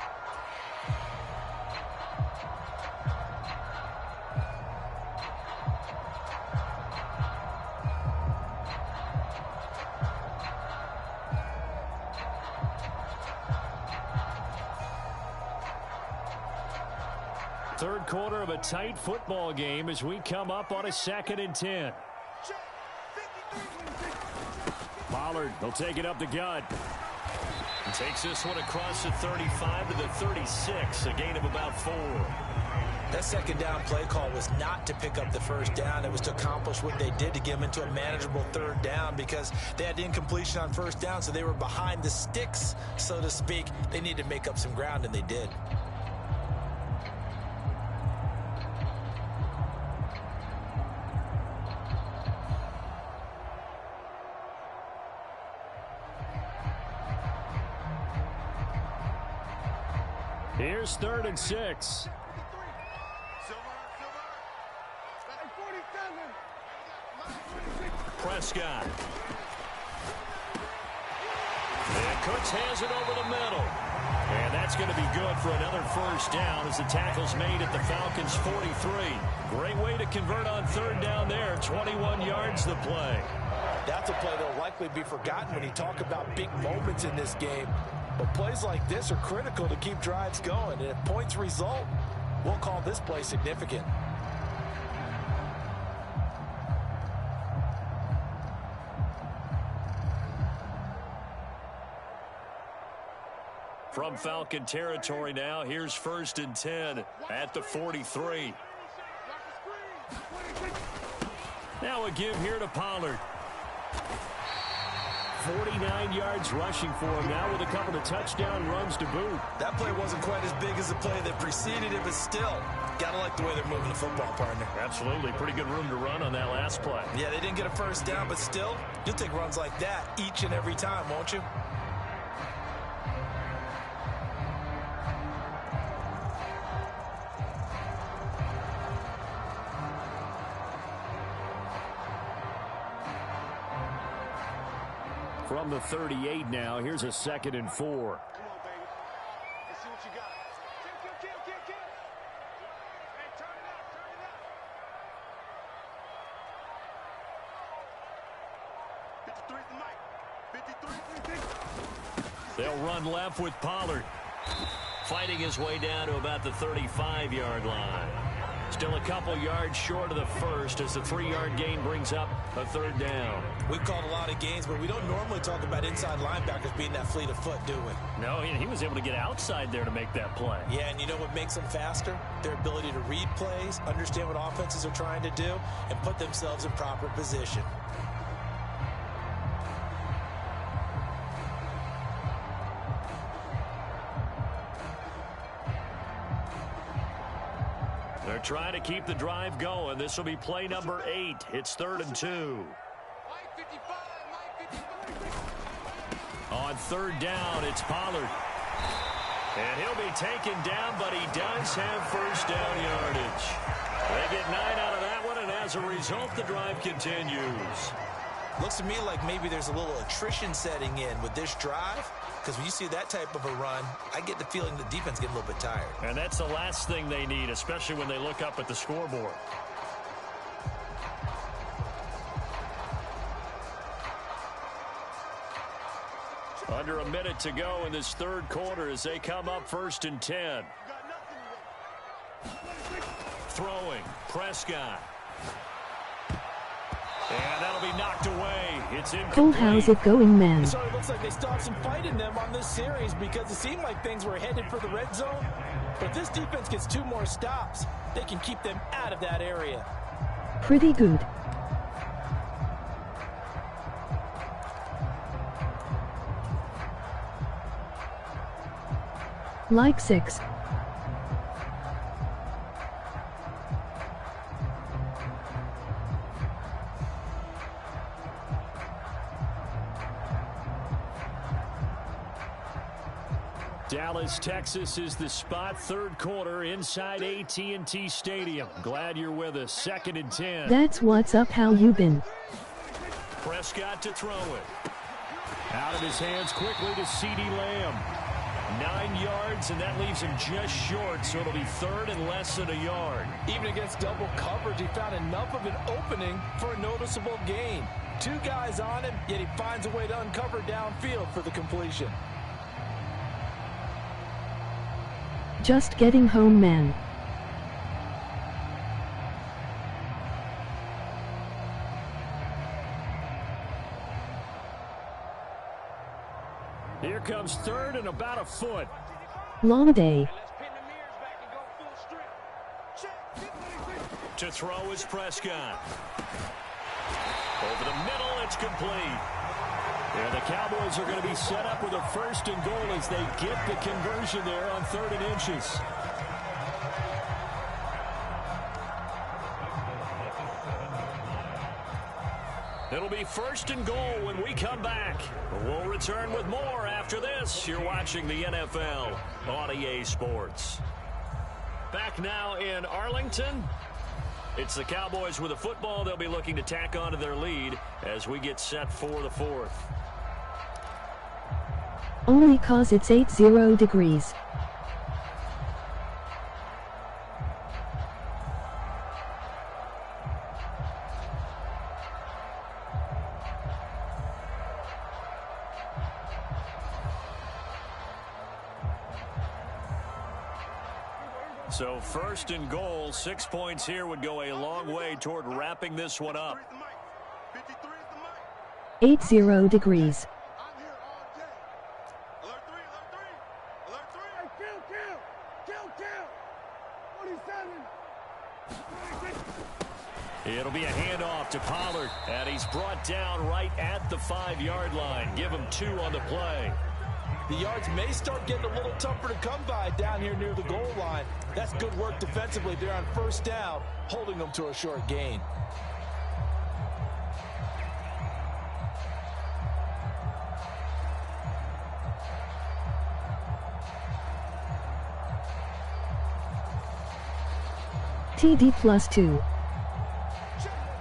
Third quarter of a tight football game as we come up on a 2nd and 10. Pollard, they'll take it up the gut. And takes this one across the 35 to the 36, a gain of about 4. That second down play call was not to pick up the first down. It was to accomplish what they did to get them into a manageable 3rd down because they had incompletion on 1st down, so they were behind the sticks, so to speak. They needed to make up some ground, and they did. Here's 3rd and 6. Prescott. And Cooks has it over the middle. And that's going to be good for another first down as the tackle's made at the Falcons' 43. Great way to convert on 3rd down there. 21 yards the play. That's a play that'll likely be forgotten when you talk about big moments in this game. But plays like this are critical to keep drives going. And if points result, we'll call this play significant. From Falcon territory now, here's 1st and 10 at the 43. Now a give here to Pollard. 49 yards rushing for him now with a couple of touchdown runs to boot. That play wasn't quite as big as the play that preceded it, but still, got to like the way they're moving the football, partner. Absolutely. Pretty good room to run on that last play. Yeah, they didn't get a first down, but still, you'll take runs like that each and every time, won't you? From the 38 now, here's a 2nd and 4. Come on, baby. Let's see what you got. They'll run left with Pollard. Fighting his way down to about the 35-yard line. Still a couple yards short of the first as the 3-yard gain brings up a third down. We've called a lot of games, but we don't normally talk about inside linebackers being that fleet of foot, do we? No, he was able to get outside there to make that play. Yeah, and you know what makes them faster? Their ability to read plays, understand what offenses are trying to do, and put themselves in proper position. They're trying to keep the drive going. This will be play number 8. It's 3rd and 2. On 3rd down, it's Pollard. And he'll be taken down, but he does have first down yardage. They get 9 out of that one, and as a result, the drive continues. Looks to me like maybe there's a little attrition setting in with this drive, because when you see that type of a run, I get the feeling the defense getting a little bit tired. And that's the last thing they need, especially when they look up at the scoreboard. Under a minute to go in this third quarter as they come up 1st and 10. Throwing, Prescott. And that'll be knocked away. It's incomplete. Cole, how's it going, man? So it looks like they stopped some fight in them on this series because it seemed like things were headed for the red zone. But if this defense gets 2 more stops, they can keep them out of that area. Pretty good. Like 6. Dallas, Texas is the spot. 3rd quarter inside AT&T Stadium. Glad you're with us. 2nd and 10. That's what's up. How you been? Prescott to throw it. Out of his hands quickly to CeeDee Lamb. 9 yards, and that leaves him just short, so it'll be 3rd and less than a yard. Even against double coverage, he found enough of an opening for a noticeable gain. 2 guys on him, yet he finds a way to uncover downfield for the completion. Just getting home, man. Here comes 3rd and about a foot. Long day. To throw is Prescott. Over the middle, it's complete. And the Cowboys are going to be set up with a 1st and goal as they get the conversion there on 3rd and inches. It'll be 1st and goal when we come back. We'll return with more after this. You're watching the NFL on EA Sports. Back now in Arlington. It's the Cowboys with a football. They'll be looking to tack on to their lead as we get set for the 4th. Only cause it's 80 degrees. So 1st and goal, 6 points here would go a long way toward wrapping this one up. 80 degrees. It'll be a handoff to Pollard, and he's brought down right at the 5-yard line. Give him 2 on the play. The yards may start getting a little tougher to come by down here near the goal line. That's good work defensively there on 1st down, holding them to a short gain. TD +2.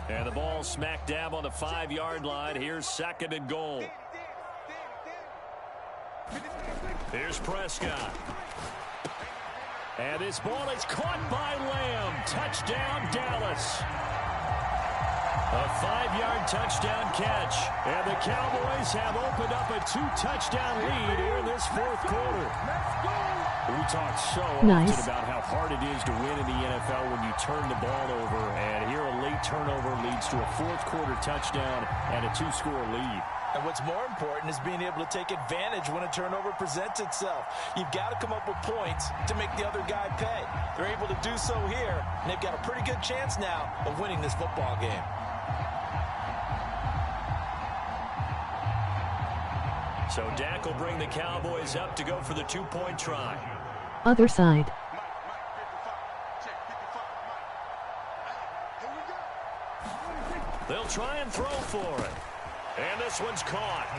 And the ball smack dab on the 5-yard line. Here's 2nd and goal. Here's Prescott. And this ball is caught by Lamb. Touchdown, Dallas. A 5-yard touchdown catch. And the Cowboys have opened up a 2-touchdown lead here in this fourth quarter. We talk so often about how hard it is to win in the NFL when you turn the ball over. And here a late turnover leads to a fourth quarter touchdown and a 2-score lead. And what's more important is being able to take advantage when a turnover presents itself. You've got to come up with points to make the other guy pay. They're able to do so here, and they've got a pretty good chance now of winning this football game. So Dak will bring the Cowboys up to go for the 2-point try. Other side. They'll try and throw for it. And this one's caught.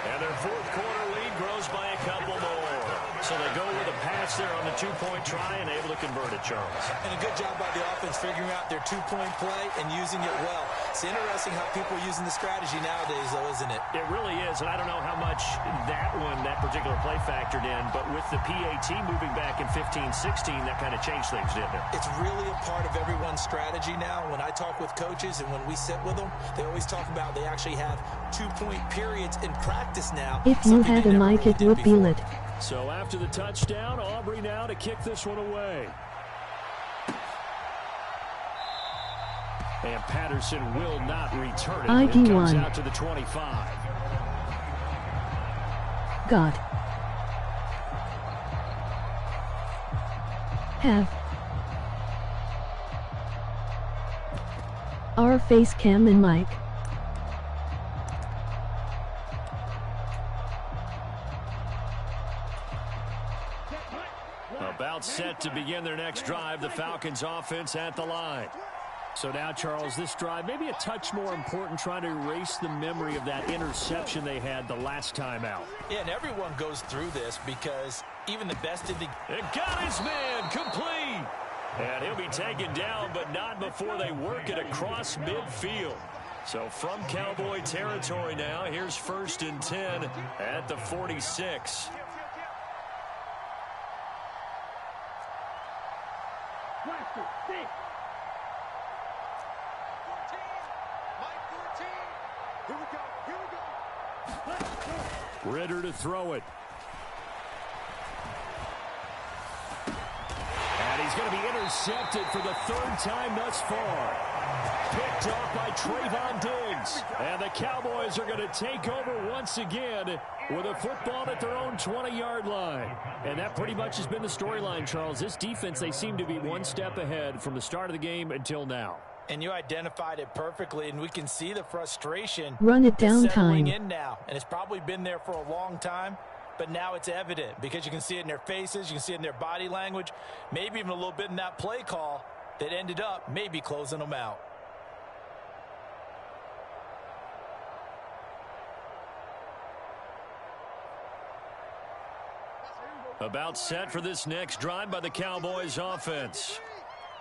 And their fourth quarter lead grows by a couple more. So they go with a pass there on the 2-point try and able to convert it, Charles. And a good job by the offense figuring out their 2-point play and using it well. It's interesting how people are using the strategy nowadays, though, isn't it? It really is, and I don't know how much that particular play factored in, but with the PAT moving back in 15-16, that kind of changed things, didn't it? It's really a part of everyone's strategy now. When I talk with coaches and when we sit with them, they always talk about they actually have 2-point periods in practice now. If you had a mic, it would be lit. So after the touchdown, Aubrey now to kick this one away. And Patterson will not return it. ID1. It comes out to the 25. God. Have. Our face cam and mic. About set to begin their next drive, the Falcons offense at the line. So now, Charles, this drive maybe a touch more important, trying to erase the memory of that interception they had the last time out. Yeah, and everyone goes through this because even the best in the... It got his man complete. And he'll be taken down, but not before they work it across midfield. So from Cowboy territory now, here's 1st and 10 at the 46. Ritter to throw it. And he's going to be intercepted for the 3rd time thus far. Picked off by Trayvon Diggs. And the Cowboys are going to take over once again with a football at their own 20-yard line. And that pretty much has been the storyline, Charles. This defense, they seem to be one step ahead from the start of the game until now. And you identified it perfectly, and we can see the frustration. Run it down settling time. in now, and it's probably been there for a long time, but now it's evident because you can see it in their faces, you can see it in their body language, maybe even a little bit in that play call that ended up maybe closing them out. About set for this next drive by the Cowboys offense.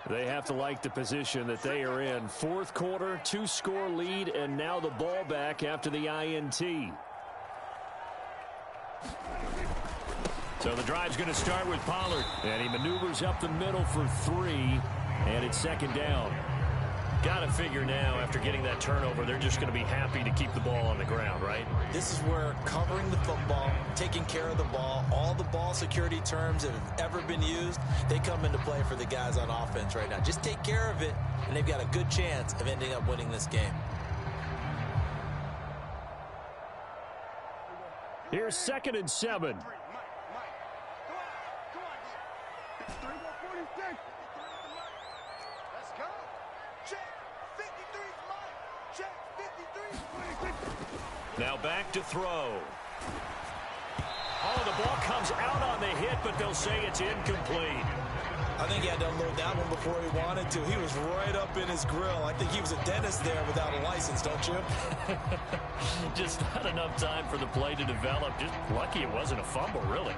They have to like the position that they are in. Fourth quarter, 2-score lead, and now the ball back after the INT. So the drive's going to start with Pollard. And he maneuvers up the middle for 3, and it's 2nd down. Got to figure now, after getting that turnover, they're just going to be happy to keep the ball on the ground, right? This is where covering the football, taking care of the ball, all the ball security terms that have ever been used, they come into play for the guys on offense right now. Just take care of it, and they've got a good chance of ending up winning this game. Here's 2nd and 7. Now back to throw. Oh, the ball comes out on the hit, but they'll say it's incomplete. I think he had to unload that one before he wanted to. He was right up in his grill. I think he was a dentist there without a license, don't you? Just not enough time for the play to develop. Just lucky it wasn't a fumble, really.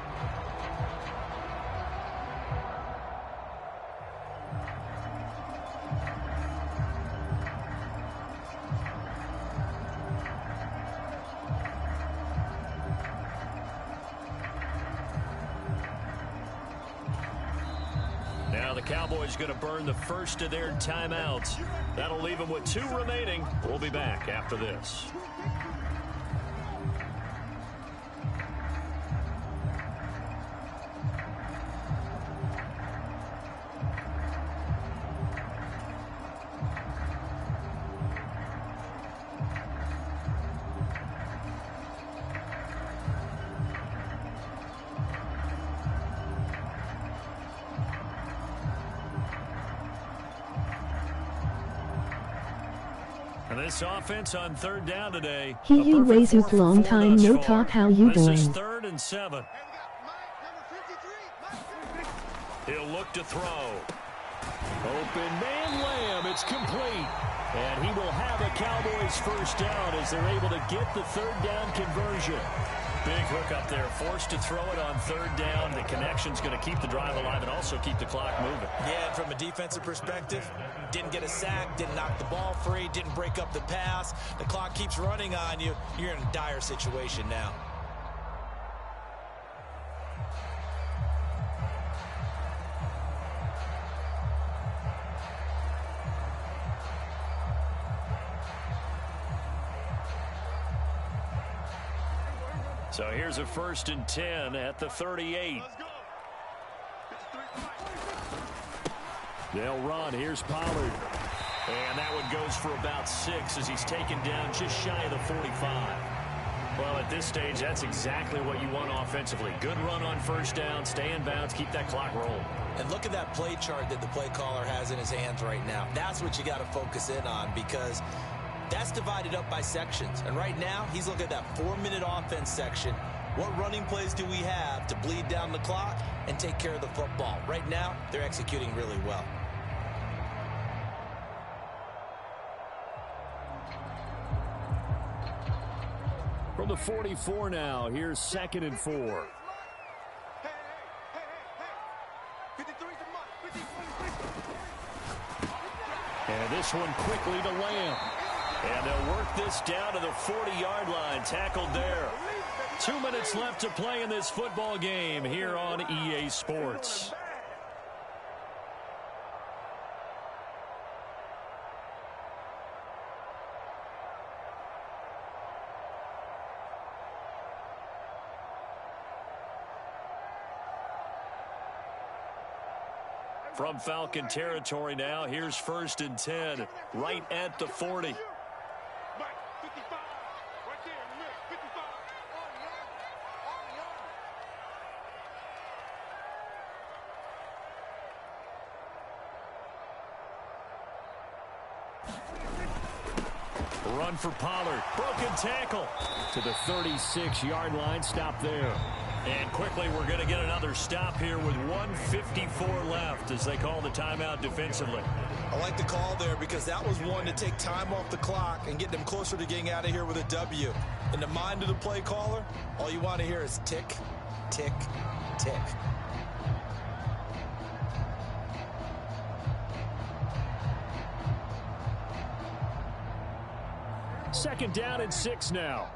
Now the Cowboys going to burn the first of their timeouts. That'll leave them with 2 remaining. We'll be back after this. And this offense on 3rd down today. He you ways you long time no talk how you This is doing. 3rd and 7. He'll look to throw. Open man Lamb. It's complete. And he will have a Cowboys first down as they're able to get the 3rd down conversion. Big hook up there, forced to throw it on 3rd down. The connection's going to keep the drive alive and also keep the clock moving. Yeah, and from a defensive perspective, didn't get a sack, didn't knock the ball free, didn't break up the pass. The clock keeps running on you. You're in a dire situation now. So here's a 1st and 10 at the 38. They'll run. Here's Pollard. And that one goes for about 6 as he's taken down just shy of the 45. Well, at this stage, that's exactly what you want offensively. Good run on 1st down, stay in bounds, keep that clock rolling. And look at that play chart that the play caller has in his hands right now. That's what you got to focus in on because that's divided up by sections. And right now, he's looking at that 4-minute offense section. What running plays do we have to bleed down the clock and take care of the football? Right now, they're executing really well. From the 44 now, here's 2nd and 4. And this one quickly to Lamb. And they'll work this down to the 40-yard line, tackled there. 2 minutes left to play in this football game here on EA Sports. From Falcon territory now, here's 1st and 10, right at the 40. Run for Pollard. Broken tackle. To the 36-yard line. Stop there. And quickly, we're going to get another stop here with 1:54 left as they call the timeout defensively. I like the call there because that was one to take time off the clock and get them closer to getting out of here with a W. In the mind of the play caller, all you want to hear is tick, tick, tick. Second down and 6 now.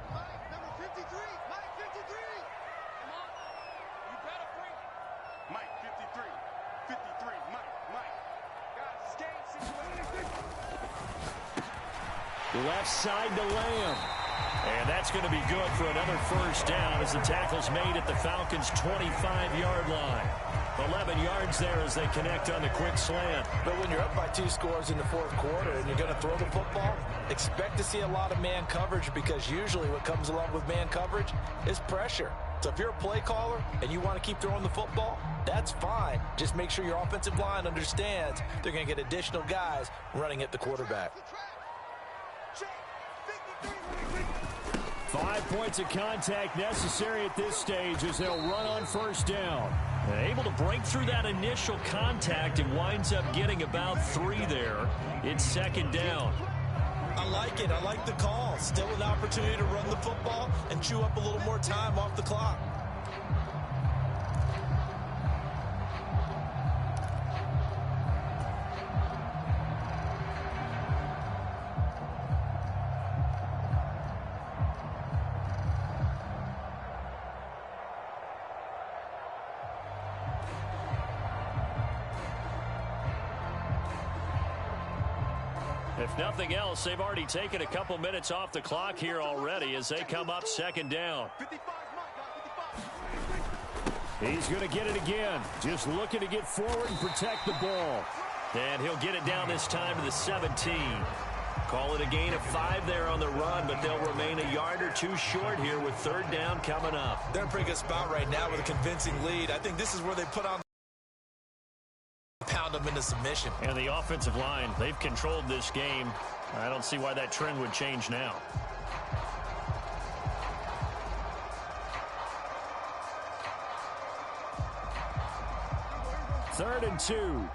Left side to Lamb. And that's going to be good for another first down as the tackle's made at the Falcons' 25-yard line. 11 yards there as they connect on the quick slant. But when you're up by 2 scores in the 4th quarter and you're going to throw the football, expect to see a lot of man coverage because usually what comes along with man coverage is pressure. So if you're a play caller and you want to keep throwing the football, that's fine. Just make sure your offensive line understands they're going to get additional guys running at the quarterback. 5 points of contact necessary at this stage as they'll run on first down. And able to break through that initial contact and winds up getting about 3 there. It's second down. I like it. I like the call. Still an opportunity to run the football and chew up a little more time off the clock. If nothing else, they've already taken a couple minutes off the clock here already as they come up second down. He's going to get it again. Just looking to get forward and protect the ball. And he'll get it down this time to the 17. Call it a gain of 5 there on the run, but they'll remain a yard or two short here with third down coming up. They're in a pretty good spot right now with a convincing lead. I think this is where they put on pound them into submission. And the offensive line, they've controlled this game. I don't see why that trend would change now. Third and 2.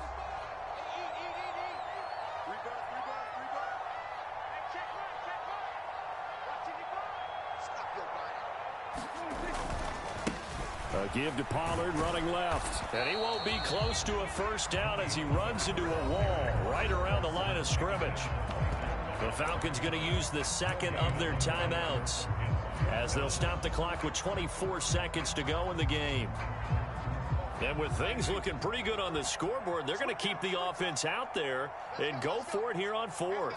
A give to Pollard running left. And he won't be close to a first down as he runs into a wall right around the line of scrimmage. The Falcons going to use the second of their timeouts as they'll stop the clock with 24 seconds to go in the game. And with things looking pretty good on the scoreboard, they're going to keep the offense out there and go for it here on fourth.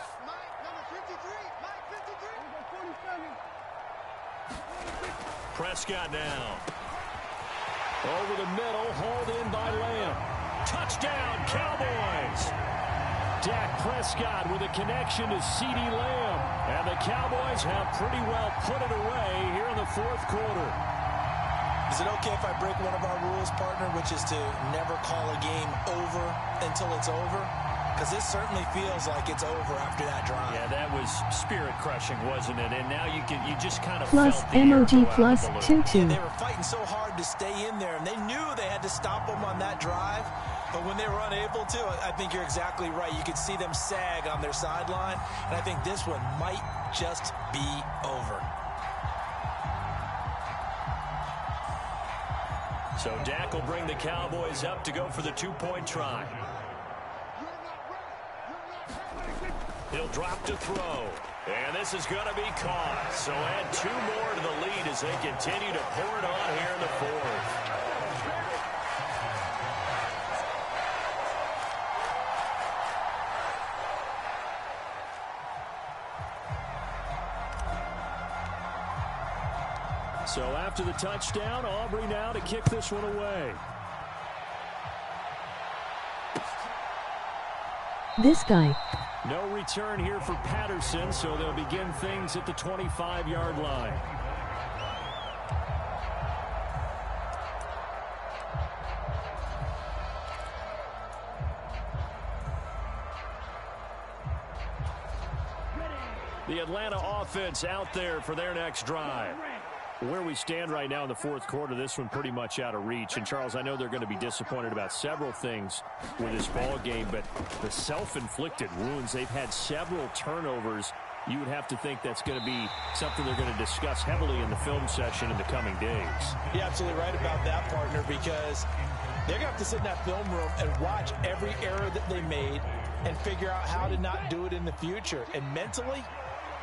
Prescott now. Over the middle, hauled in by Lamb. Touchdown, Cowboys! Dak Prescott with a connection to CeeDee Lamb. And the Cowboys have pretty well put it away here in the fourth quarter. Is it okay if I break one of our rules, partner, which is to never call a game over until it's over? Because this certainly feels like it's over after that drive. Yeah, that was spirit-crushing, wasn't it? And now you just kind of plus felt the emoji air plus go out a little. 22. Yeah, they were fighting so hard to stay in there, and they knew they had to stop them on that drive. But when they were unable to, I think you're exactly right. You could see them sag on their sideline, and I think this one might just be over. So Dak will bring the Cowboys up to go for the two-point try. He'll drop to throw. And this is going to be caught. So add 2 more to the lead as they continue to pour it on here in the fourth. So after the touchdown, Aubrey now to kick this one away. This guy. No return here for Patterson, so they'll begin things at the 25-yard line. The Atlanta offense out there for their next drive. Where we stand right now in the fourth quarter, this one pretty much out of reach. And, Charles, I know they're going to be disappointed about several things with this ball game, but the self-inflicted wounds, they've had several turnovers. You would have to think that's going to be something they're going to discuss heavily in the film session in the coming days. You're absolutely right about that, partner, because they're going to have to sit in that film room and watch every error that they made and figure out how to not do it in the future. And mentally,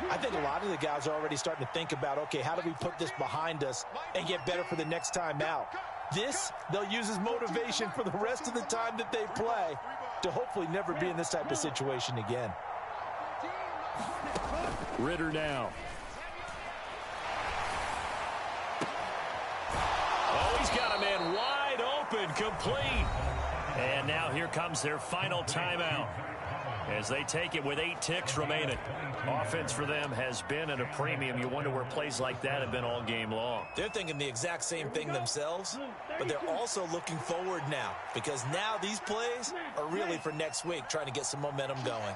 I think a lot of the guys are already starting to think about, okay, how do we put this behind us and get better for the next time out? This, they'll use as motivation for the rest of the time that they play to hopefully never be in this type of situation again. Ritter now. Oh, he's got a man wide open, complete. And now here comes their final timeout as they take it with 8 ticks remaining. Offense for them has been at a premium. You wonder where plays like that have been all game long. They're thinking the exact same thing themselves, but they're also looking forward now because now these plays are really for next week, trying to get some momentum going.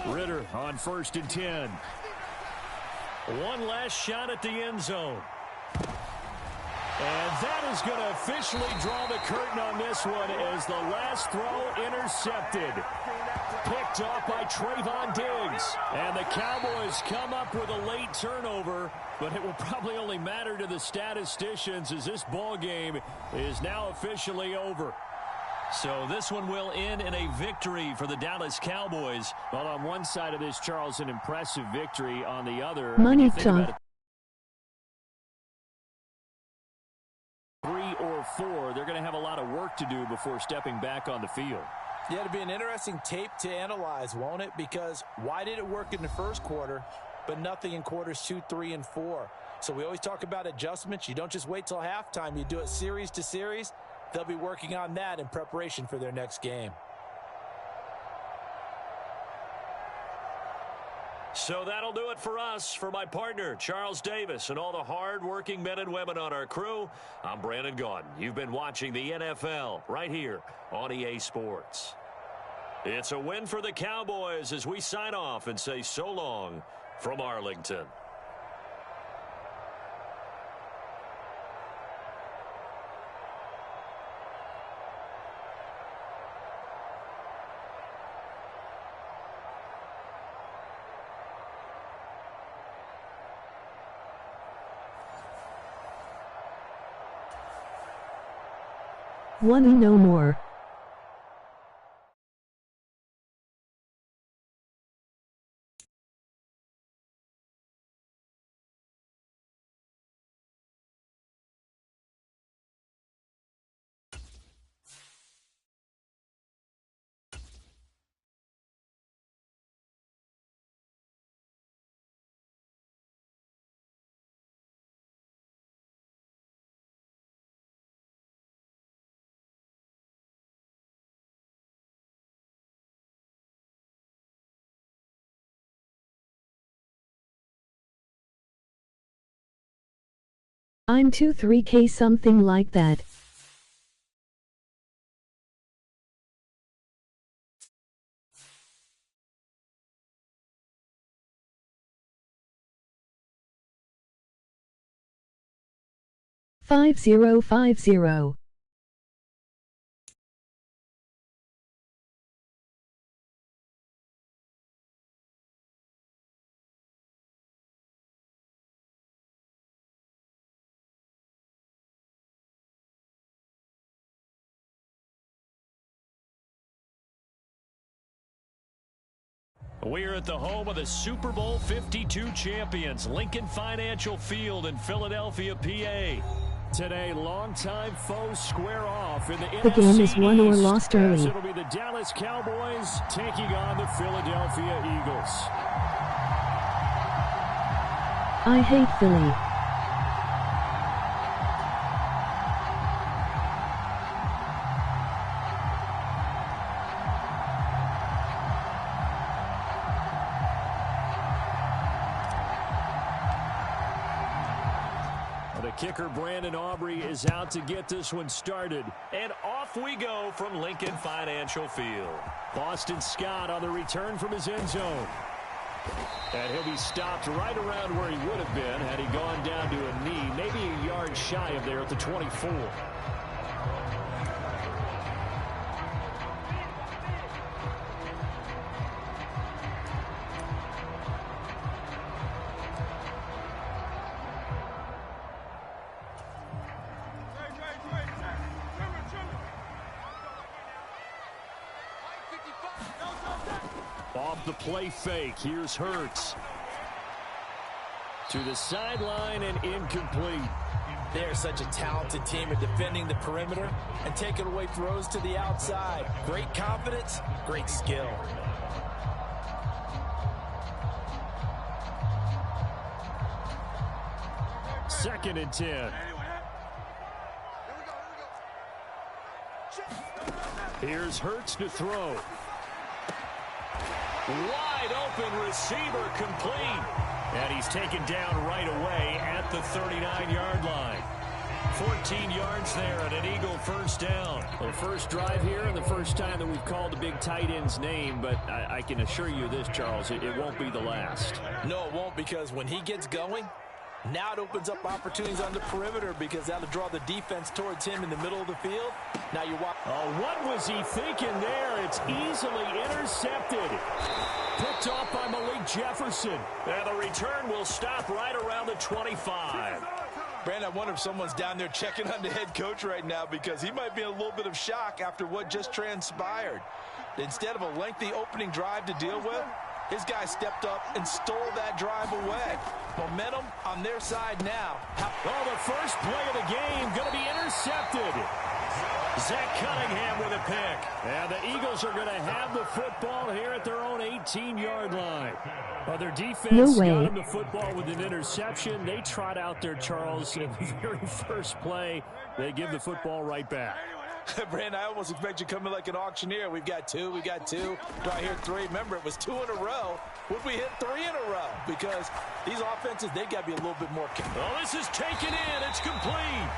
Ritter on 1st and 10. One last shot at the end zone. And that is going to officially draw the curtain on this one as the last throw intercepted. picked off by Trayvon Diggs. And the Cowboys come up with a late turnover, but it will probably only matter to the statisticians as this ball game is now officially over. So this one will end in a victory for the Dallas Cowboys. Well, on one side of this, Charles, an impressive victory. On the other, Money talk. 3 or 4, they're going to have a lot of work to do before stepping back on the field. Yeah, it'll be an interesting tape to analyze, won't it? Because why did it work in the first quarter, but nothing in quarters 2, 3, and 4? So we always talk about adjustments. You don't just wait till halftime. You do it series to series. They'll be working on that in preparation for their next game. So that'll do it for us. For my partner, Charles Davis, and all the hard-working men and women on our crew, I'm Brandon Gaudin. You've been watching the NFL right here on EA Sports. It's a win for the Cowboys as we sign off and say so long from Arlington. One no more. I'm 2-3K something like that. $5050. We're at the home of the Super Bowl 52 champions, Lincoln Financial Field in Philadelphia, PA. Today, longtime foes square off in the The game is won or lost early. It'll be the Dallas Cowboys taking on the Philadelphia Eagles. I hate Philly. Kicker Brandon Aubrey is out to get this one started. And off we go from Lincoln Financial Field. Boston Scott on the return from his end zone. And he'll be stopped right around where he would have been had he gone down to a knee, maybe a yard shy of there at the 24. Off the play fake, here's Hurts. To the sideline and incomplete. They're such a talented team at defending the perimeter and taking away throws to the outside. Great confidence, great skill. Second and 10. Here's Hurts to throw. Wide open receiver complete. And he's taken down right away at the 39-yard line. 14 yards there and an Eagle first down. Well, first drive here and the first time that we've called a big tight end's name, but I can assure you this, Charles, it won't be the last. No, it won't, because when he gets going, Now it opens up opportunities on the perimeter because that'll draw the defense towards him in the middle of the field. Now you watch. Oh, what was he thinking there? It's easily intercepted. Picked off by Malik Jefferson. And the return will stop right around the 25. Brandon, I wonder if someone's down there checking on the head coach right now because he might be in a little bit of shock after what just transpired. Instead of a lengthy opening drive to deal with, his guy stepped up and stole that drive away. Momentum on their side now. Oh, the first play of the game going to be intercepted. Zach Cunningham with a pick. And the Eagles are going to have the football here at their own 18-yard line. Well, their defense got them the football with an interception. They trot out there, Charles, in the very first play. They give the football right back. Brandon, I almost expect you coming like an auctioneer. We've got two. Do I hear three? Remember, it was 2 in a row. Would we hit 3 in a row? Because these offenses, they got to be a little bit more careful. Oh, this is taken in. It's complete.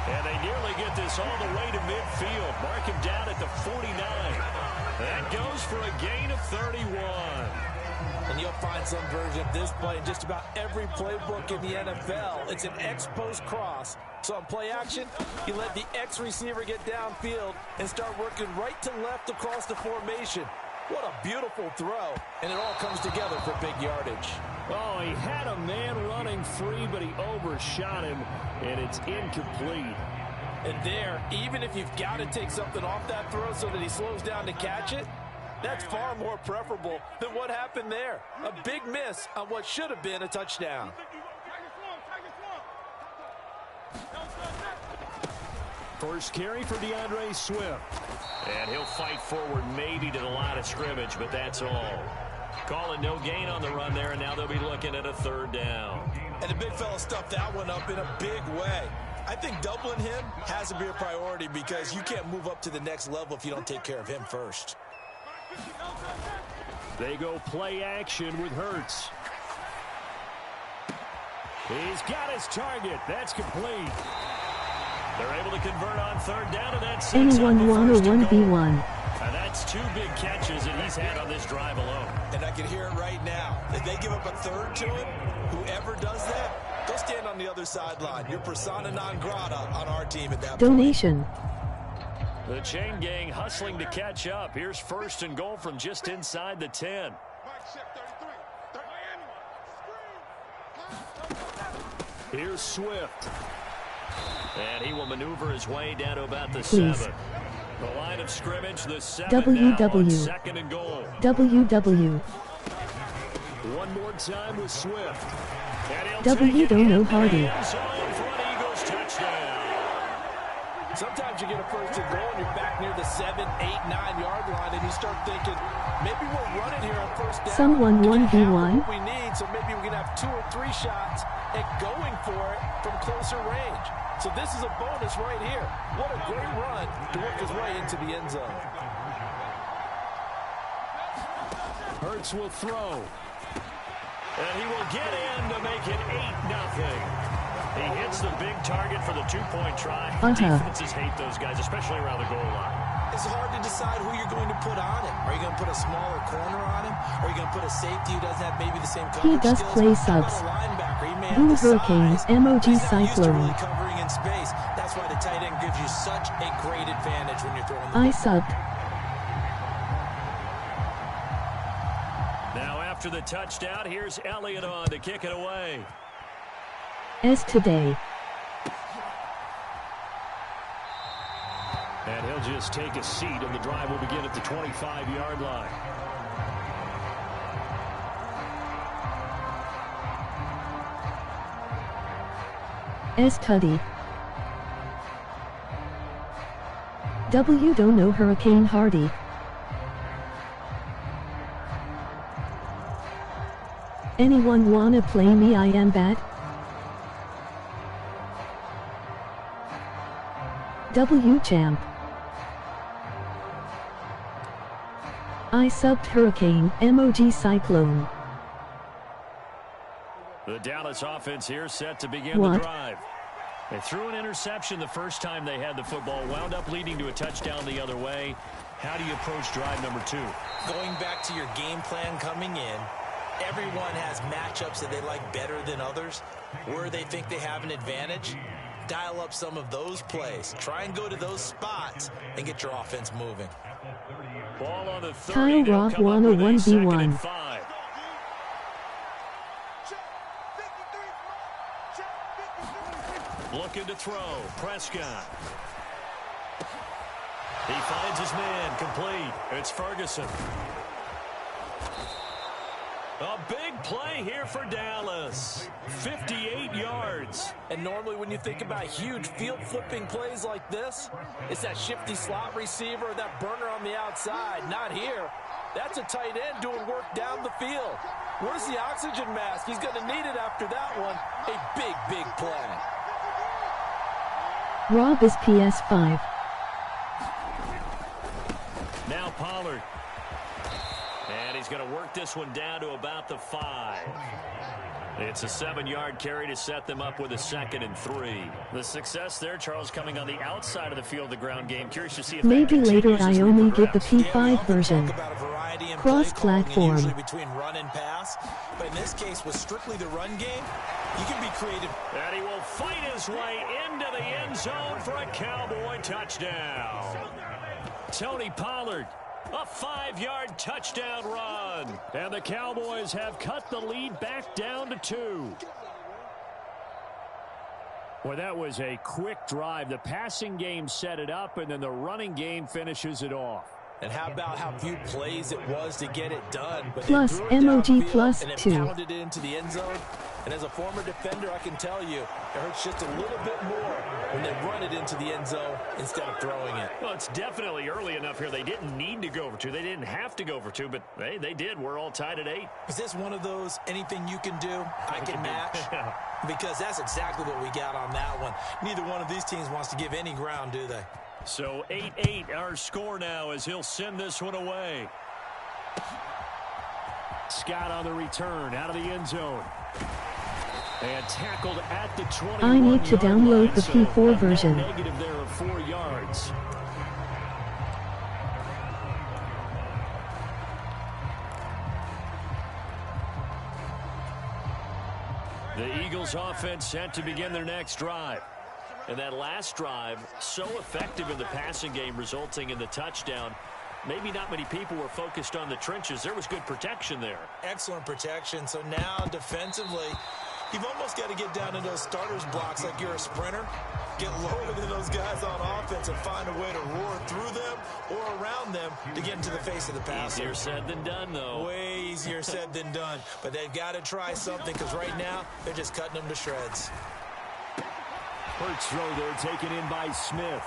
And they nearly get this all the way to midfield. Mark him down at the 49. That goes for a gain of 31. And you'll find some version of this play in just about every playbook in the NFL. It's an X-post cross. So on play action, you let the X receiver get downfield and start working right to left across the formation. What a beautiful throw. And it all comes together for big yardage. Oh, he had a man running free, but he overshot him, and it's incomplete. And there, even if you've got to take something off that throw so that he slows down to catch it, that's far more preferable than what happened there. A big miss on what should have been a touchdown. First carry for DeAndre Swift. And he'll fight forward maybe to the line of scrimmage, but that's all. Calling no gain on the run there, and now they'll be looking at a 3rd down. And the big fella stuffed that one up in a big way. I think doubling him has to be a priority because you can't move up to the next level if you don't take care of him first. They go play action with Hurts. He's got his target. That's complete. They're able to convert on 3rd down, and that's Anyone want a 1v1? And that's 2 big catches that he's had on this drive alone. And I can hear it right now. If they give up a 3rd to him, whoever does that, go stand on the other sideline. You're persona non grata on our team at that Donation. The chain gang hustling to catch up. Here's 1st and goal from just inside the 10. Here's Swift. And he will maneuver his way down to about the 7. The line of scrimmage, the 7 WW. now on 2nd and goal. WW. One more time with Swift. W don't know Hardy. Sometimes you get a 1st and goal and you're back near the 7, 8, 9-yard line and you start thinking, maybe we're running here on 1st down. Someone 1v1? We need, so maybe we can have 2 or 3 shots at going for it from closer range. So this is a bonus right here. What a great run to work his way into the end zone. Hurts will throw. And he will get in to make it 8-0. He hits the big target for the 2-point try. Defenses hate those guys, especially around the goal line. It's hard to decide who you're going to put on him. Are you going to put a smaller corner on him? Are you going to put a safety who doesn't have maybe the same coverage He does skills? play subs. Blue Hurricanes, MOG Cyclone. Really covering in space. That's why the tight end gives you such a great advantage when you're throwing the I subbed. Now after the touchdown, here's Elliott on to kick it away. S today. And he'll just take a seat, and the drive will begin at the 25-yard line. S Tuddy. W don't know Hurricane Hardy. Anyone wanna play me? I am bad. W champ. I subbed Hurricane, MOG Cyclone. The Dallas offense here set to begin the drive. They threw an interception the first time they had the football, wound up leading to a touchdown the other way. How do you approach drive number 2? Going back to your game plan coming in, Everyone has matchups that they like better than others. Where they think they have an advantage, dial up some of those plays. Try and go to those spots and get your offense moving. Ball on the 30. Kyle Rock 101v1. Looking to throw. Prescott. He finds his man. Complete. It's Ferguson. A big play here for Dallas. 58 yards. And normally when you think about huge field-flipping plays like this, it's that shifty slot receiver or that burner on the outside. Not here. That's a tight end doing work down the field. Where's the oxygen mask? He's going to need it after that one. A big, big play. Rob is PS5. Now Pollard. And he's going to work this one down to about the 5. It's a 7-yard carry to set them up with a 2nd and 3. The success there, Charles, coming on the outside of the field, the ground game. Curious to see if maybe later I only get the P5 version. Cross-platform. Usually between run and pass, but in this case, with strictly the run game, you can be creative. And he will fight his way into the end zone for a Cowboy touchdown. Tony Pollard. A 5-yard touchdown run. And the Cowboys have cut the lead back down to 2. Well, that was a quick drive. The passing game set it up, and then the running game finishes it off. And how about how few plays it was to get it done? But plus MOG plus and 2. Pounded it into the end zone. And as a former defender, I can tell you, it hurts just a little bit more when they run it into the end zone instead of throwing it. Well, it's definitely early enough here. They didn't need to go for 2. They didn't have to go for 2, but hey, they did. We're all tied at 8. Is this one of those anything you can do, I can match? Because that's exactly what we got on that one. Neither one of these teams wants to give any ground, do they? So 8-8 our score now as he'll send this one away. Scott on the return out of the end zone. And tackled at the 21. I need to download the P4 version. Negative there of 4 yards. The Eagles offense set to begin their next drive. And that last drive, so effective in the passing game, resulting in the touchdown. Maybe not many people were focused on the trenches. There was good protection there. Excellent protection. So now defensively, you've almost got to get down in those starters blocks like you're a sprinter. Get lower than those guys on offense and find a way to roar through them or around them to get into the face of the passer. Easier said than done, though. Way easier said than done. But they've got to try something because right now they're just cutting them to shreds. Hurts throw there taken in by Smith.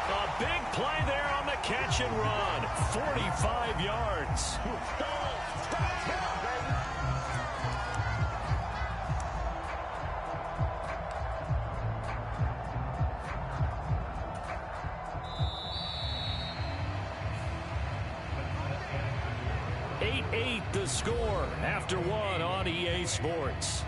A big play there on the catch and run. 45 yards. The score after 1 on EA Sports.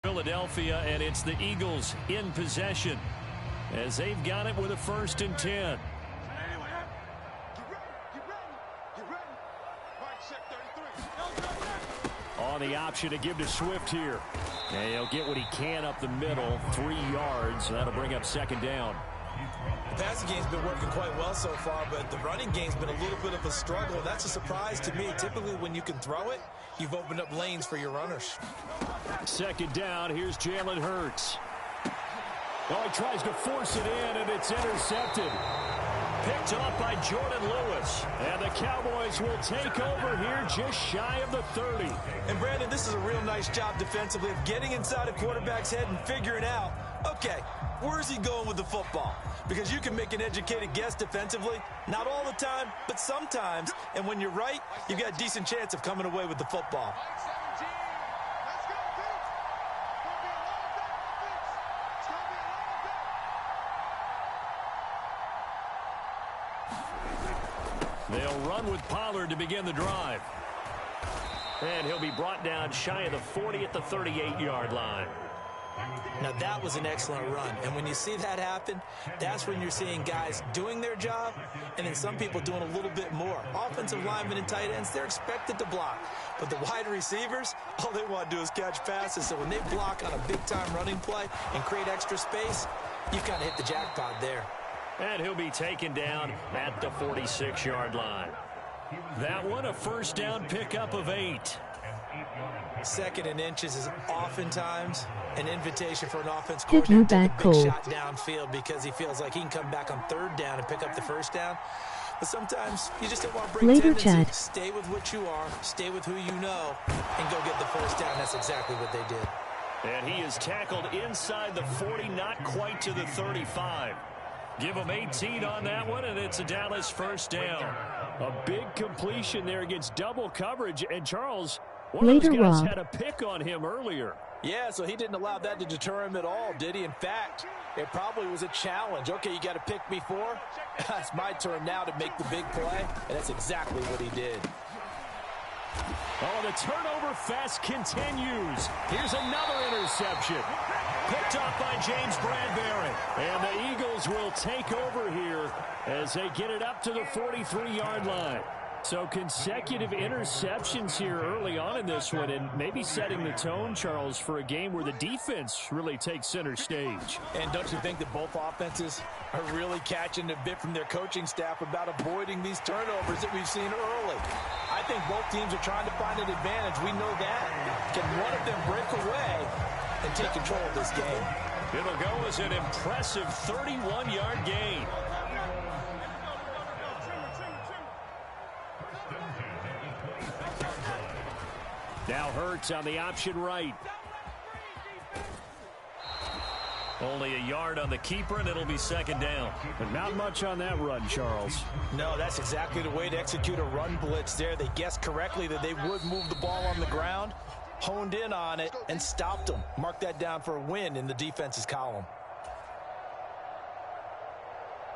Philadelphia, and it's the Eagles in possession as they've got it with a 1st and 10. On the option to give to Swift here. And he'll get what he can up the middle, 3 yards. That'll bring up 2nd down. The passing game's been working quite well so far, but the running game's been a little bit of a struggle. That's a surprise to me. Typically, when you can throw it, you've opened up lanes for your runners. 2nd down, here's Jalen Hurts. Oh, he tries to force it in, and it's intercepted. Picked off by Jordan Lewis. And the Cowboys will take over here just shy of the 30. And, Brandon, this is a real nice job defensively of getting inside a quarterback's head and figuring out, okay, where's he going with the football? Because you can make an educated guess defensively. Not all the time, but sometimes. And when you're right, you've got a decent chance of coming away with the football. They'll run with Pollard to begin the drive. And he'll be brought down shy of the 40 at the 38-yard line. Now, that was an excellent run. And when you see that happen, that's when you're seeing guys doing their job and then some people doing a little bit more. Offensive linemen and tight ends, they're expected to block. But the wide receivers, all they want to do is catch passes. So when they block on a big-time running play and create extra space, you kind of hit the jackpot there. And he'll be taken down at the 46-yard line. That one, a first down pickup of 8. Second and inches is oftentimes an invitation for an offense Hit you coordinator to back take a big cold. shot downfield because he feels like he can come back on third down and pick up the first down. But sometimes you just don't want to break Later, tendencies. Chad. Stay with what you are, stay with who you know, and go get the first down. That's exactly what they did. And he is tackled inside the 40, not quite to the 35. Give him 18 on that one, and it's a Dallas first down. A big completion there against double coverage. And Charles, one Later, of those guys Rob. had a pick on him earlier. Yeah, so he didn't allow that to deter him at all, did he? In fact, it probably was a challenge. Okay, you got to pick me 4. It's my turn now to make the big play, and that's exactly what he did. Oh, the turnover fest continues. Here's another interception. Picked off by James Bradbury. And the Eagles will take over here as they get it up to the 43-yard line. So consecutive interceptions here early on in this one, and maybe setting the tone, Charles, for a game where the defense really takes center stage. And don't you think that both offenses are really catching a bit from their coaching staff about avoiding these turnovers that we've seen early? I think both teams are trying to find an advantage. We know that. Can one of them break away and take control of this game? It'll go as an impressive 31-yard gain. Now Hurts on the option right. Only a yard on the keeper, and it'll be second down. But not much on that run, Charles. No, that's exactly the way to execute a run blitz there. They guessed correctly that they would move the ball on the ground, honed in on it, and stopped them. Mark that down for a win in the defense's column.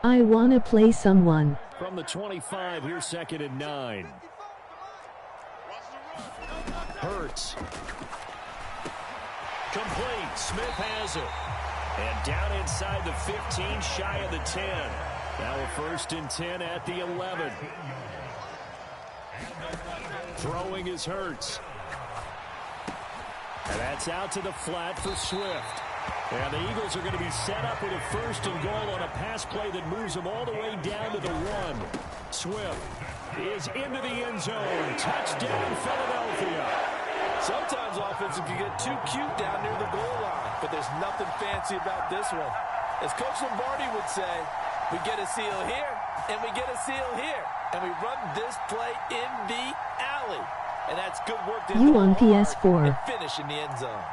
I wanna play someone. From the 25, here's second and 9. Hurts. Complete. Smith has it. And down inside the 15, shy of the 10. Now a first and 10 at the 11. Throwing is Hurts. And that's out to the flat for Swift. And the Eagles are going to be set up with a first and goal on a pass play that moves them all the way down to the 1. Swift is into the end zone. Touchdown, Philadelphia. Sometimes offenses can get too cute down near the goal line, but there's nothing fancy about this one. As Coach Lombardi would say, we get a seal here, and we get a seal here, and we run this play in the alley. And that's good work to You go on hard PS4. and finish in the end zone.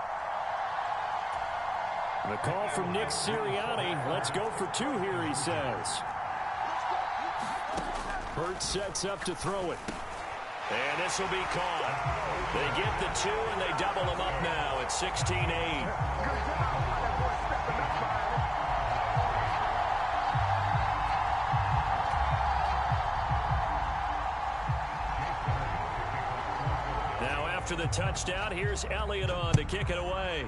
The call from Nick Sirianni. Let's go for 2 here, he says. Hurts sets up to throw it. And this will be caught. They get the 2, and they double them up now at 16-8. Now after the touchdown, here's Elliott on to kick it away.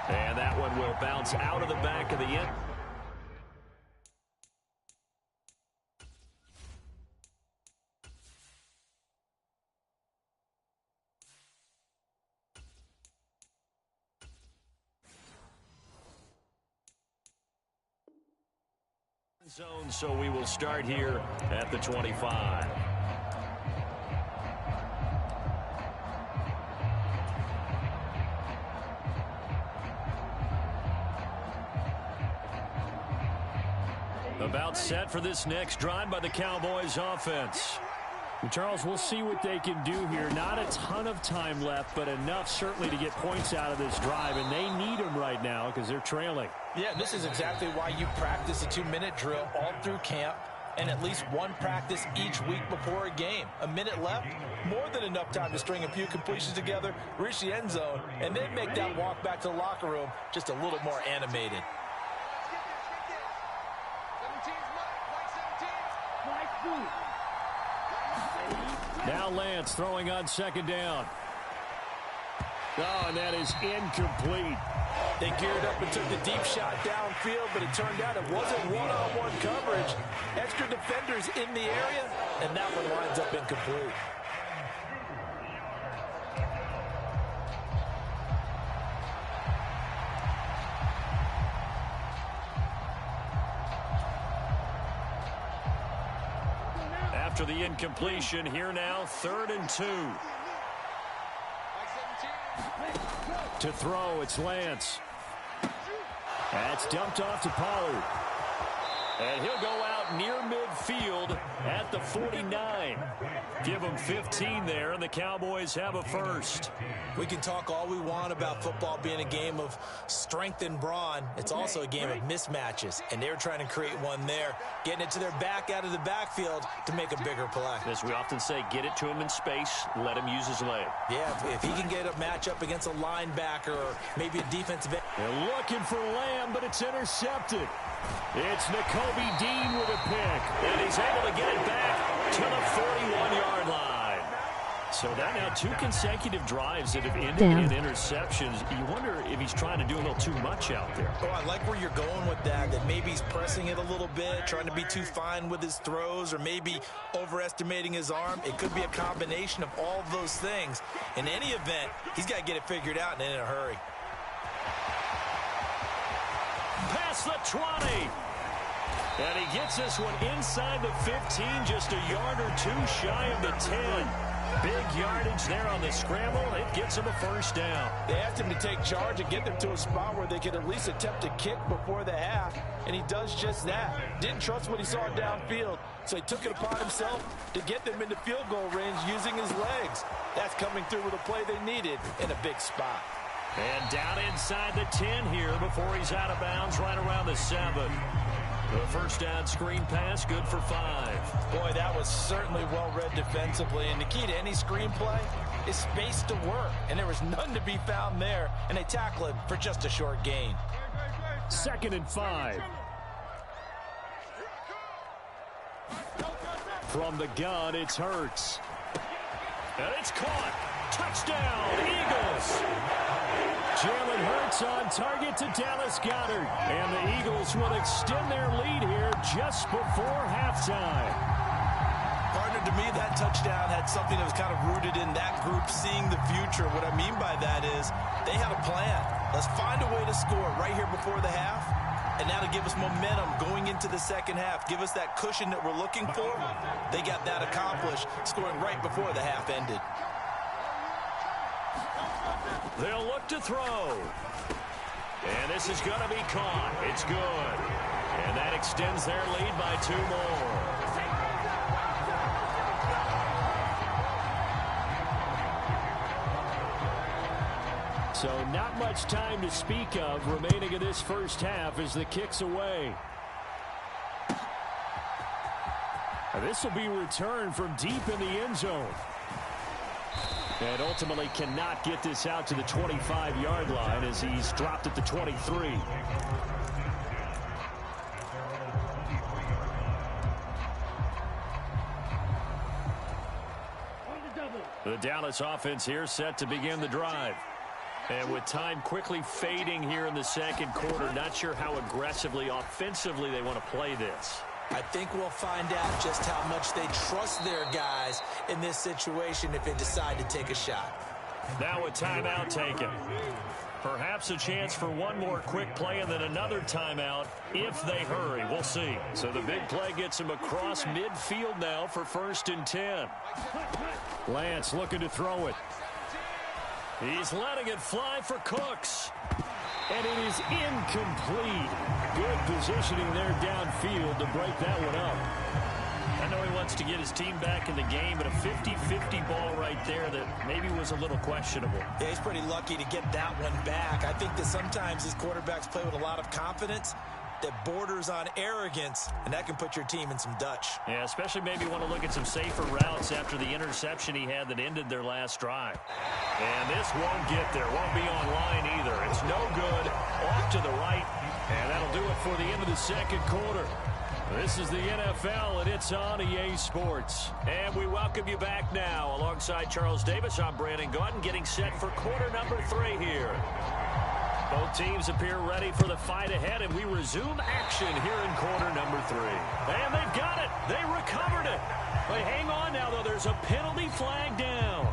And that one will bounce out of the back of the end. Zone, so we will start here at the 25. About set for this next drive by the Cowboys offense. And Charles, we'll see what they can do here. Not a ton of time left, but enough certainly to get points out of this drive, and they need them right now because they're trailing. Yeah, this is exactly why you practice a 2-minute drill all through camp and at least one practice each week before a game. A minute left, more than enough time to string a few completions together, reach the end zone, and then make that walk back to the locker room just a little more animated. Now Lance throwing on second down. Oh, and that is incomplete. They geared up and took the deep shot downfield, but it turned out it wasn't one-on-one coverage. Extra defenders in the area, and that one winds up incomplete. After the incompletion, here now, 3rd and 2. To throw, it's Lance. That's dumped off to Pollard. And he'll go out near midfield at the 49. Give him 15 there, and the Cowboys have a first. We can talk all we want about football being a game of strength and brawn. It's also a game of mismatches, and they're trying to create one there, getting it to their back out of the backfield to make a bigger play. As we often say, get it to him in space, let him use his leg. Yeah, if he can get a matchup against a linebacker or maybe a defensive end. They're looking for Lamb, but it's intercepted. It's Nakobe Dean with a pick. And he's able to get it back to the 41-yard line. So that now 2 consecutive drives that have ended in interceptions. You wonder if he's trying to do a little too much out there. Oh, I like where you're going with that maybe he's pressing it a little bit, trying to be too fine with his throws, or maybe overestimating his arm. It could be a combination of all of those things. In any event, he's got to get it figured out and in a hurry. Past the 20. And he gets this one inside the 15, just a yard or 2 shy of the 10. Big yardage there on the scramble. It gets him a first down. They asked him to take charge and get them to a spot where they could at least attempt a kick before the half, and he does just that. Didn't trust what he saw downfield, so he took it upon himself to get them into field goal range using his legs. That's coming through with a play they needed in a big spot. And down inside the 10 here before he's out of bounds right around the 7. The first down screen pass, good for 5. Boy, that was certainly well-read defensively. And the key to any screen play is space to work. And there was none to be found there. And they tackle him for just a short gain. 2nd and 5. From the gun, it's Hurts. And it's caught. Touchdown, Eagles. Jalen Hurts on target to Dallas Goedert. And the Eagles will extend their lead here just before halftime. Partner, to me, that touchdown had something that was kind of rooted in that group seeing the future. What I mean by that is they had a plan. Let's find a way to score right here before the half. And now to give us momentum going into the second half, give us that cushion that we're looking for. They got that accomplished, scoring right before the half ended. They'll look to throw. And this is going to be caught. It's good. And that extends their lead by 2 more. So not much time to speak of remaining in this first half as the kick's away. This will be returned from deep in the end zone. And ultimately cannot get this out to the 25-yard line as he's dropped at the 23. The Dallas offense here set to begin the drive. And with time quickly fading here in the second quarter, not sure how aggressively, offensively they want to play this. I think we'll find out just how much they trust their guys in this situation if they decide to take a shot. Now a timeout taken. Perhaps a chance for one more quick play and then another timeout if they hurry. We'll see. So the big play gets him across midfield now for 1st and 10. Lance looking to throw it. He's letting it fly for Cooks. And it is incomplete. Good positioning there downfield to break that one up. I know he wants to get his team back in the game, but a 50-50 ball right there that maybe was a little questionable. Yeah, he's pretty lucky to get that one back. I think that sometimes these quarterbacks play with a lot of confidence that borders on arrogance, and that can put your team in some Dutch. Yeah, especially maybe want to look at some safer routes after the interception he had that ended their last drive. And this won't get there, won't be online either. It's no good, off to the right, and that'll do it for the end of the second quarter. This is the NFL, and it's on EA Sports. And we welcome you back now. Alongside Charles Davis, I'm Brandon Gaudin, getting set for quarter number 3 here. Both teams appear ready for the fight ahead, and we resume action here in quarter number 3. And they've got it. They recovered it. But hang on now, though. There's a penalty flag down.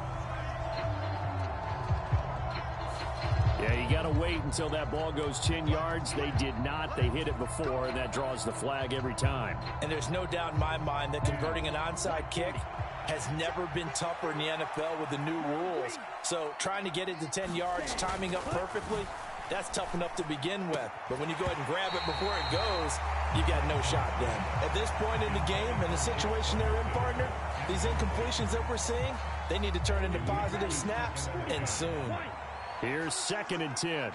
Yeah, you got to wait until that ball goes 10 yards. They did not. They hit it before, and that draws the flag every time. And there's no doubt in my mind that converting an onside kick has never been tougher in the NFL with the new rules. So trying to get it to 10 yards, timing up perfectly, that's tough enough to begin with. But when you go ahead and grab it before it goes, you've got no shot then. At this point in the game and the situation they're in, partner, these incompletions that we're seeing, they need to turn into positive snaps, and soon. Here's 2nd and 10.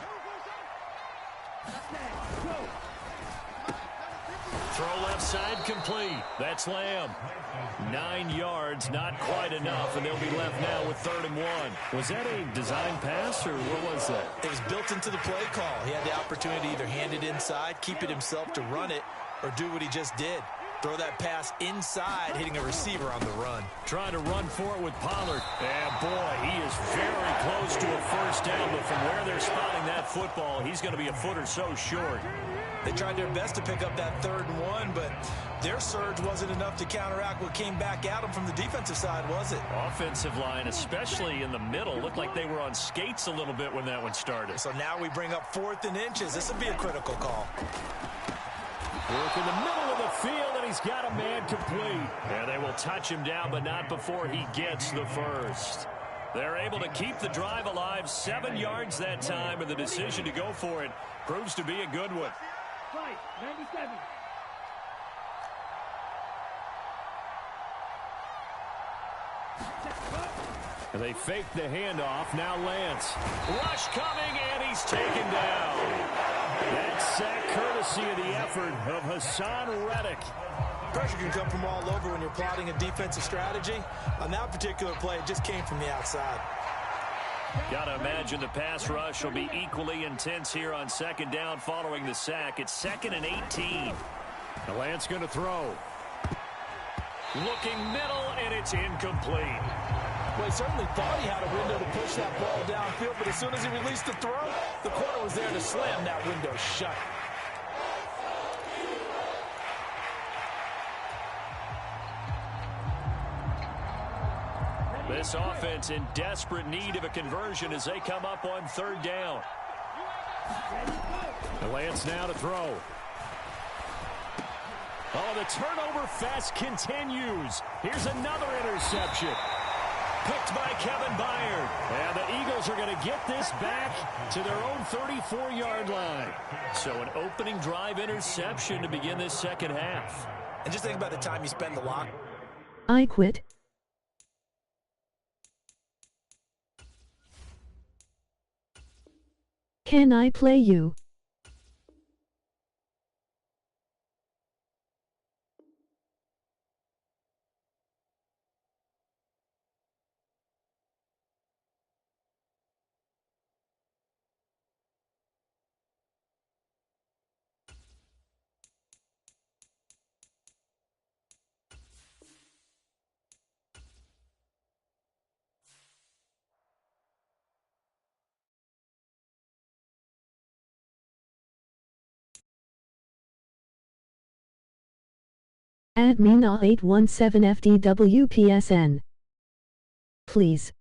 Throw left side complete. That's Lamb. 9 yards, not quite enough, and they'll be left now with 3rd and 1. Was that a design pass, or what was that? It was built into the play call. He had the opportunity to either hand it inside, keep it himself to run it, or do what he just did. Throw that pass inside, hitting a receiver on the run. Trying to run for it with Pollard. And boy, he is very close to a first down, but from where they're spotting that football, he's going to be a foot or so short. They tried their best to pick up that 3rd and 1, but their surge wasn't enough to counteract what came back at them from the defensive side, was it? Offensive line, especially in the middle, looked like they were on skates a little bit when that one started. So now we bring up 4th and inches. This will be a critical call. Work in the middle of the field, and he's got a man complete. Yeah, they will touch him down, but not before he gets the first. They're able to keep the drive alive, 7 yards that time, and the decision to go for it proves to be a good one. Right, 97. And they fake the handoff. Now Lance. Rush coming, and he's taken down. That sack courtesy of the effort of Hassan Reddick. Pressure can come from all over when you're plotting a defensive strategy. On that particular play, it just came from the outside. Got to imagine the pass rush will be equally intense here on 2nd down following the sack. It's 2nd and 18. The Lance going to throw. Looking middle, and it's incomplete. Well, he certainly thought he had a window to push that ball downfield, but as soon as he released the throw, the corner was there to slam that window shut. This offense in desperate need of a conversion as they come up on 3rd down. The Lance now to throw. Oh, the turnover fest continues. Here's another interception. Picked by Kevin Byard. And the Eagles are going to get this back to their own 34-yard line. So an opening drive interception to begin this 2nd half. And just think about the time you spend the lock. I quit. Can I play you? Add me na 817 FDWPSN. Please.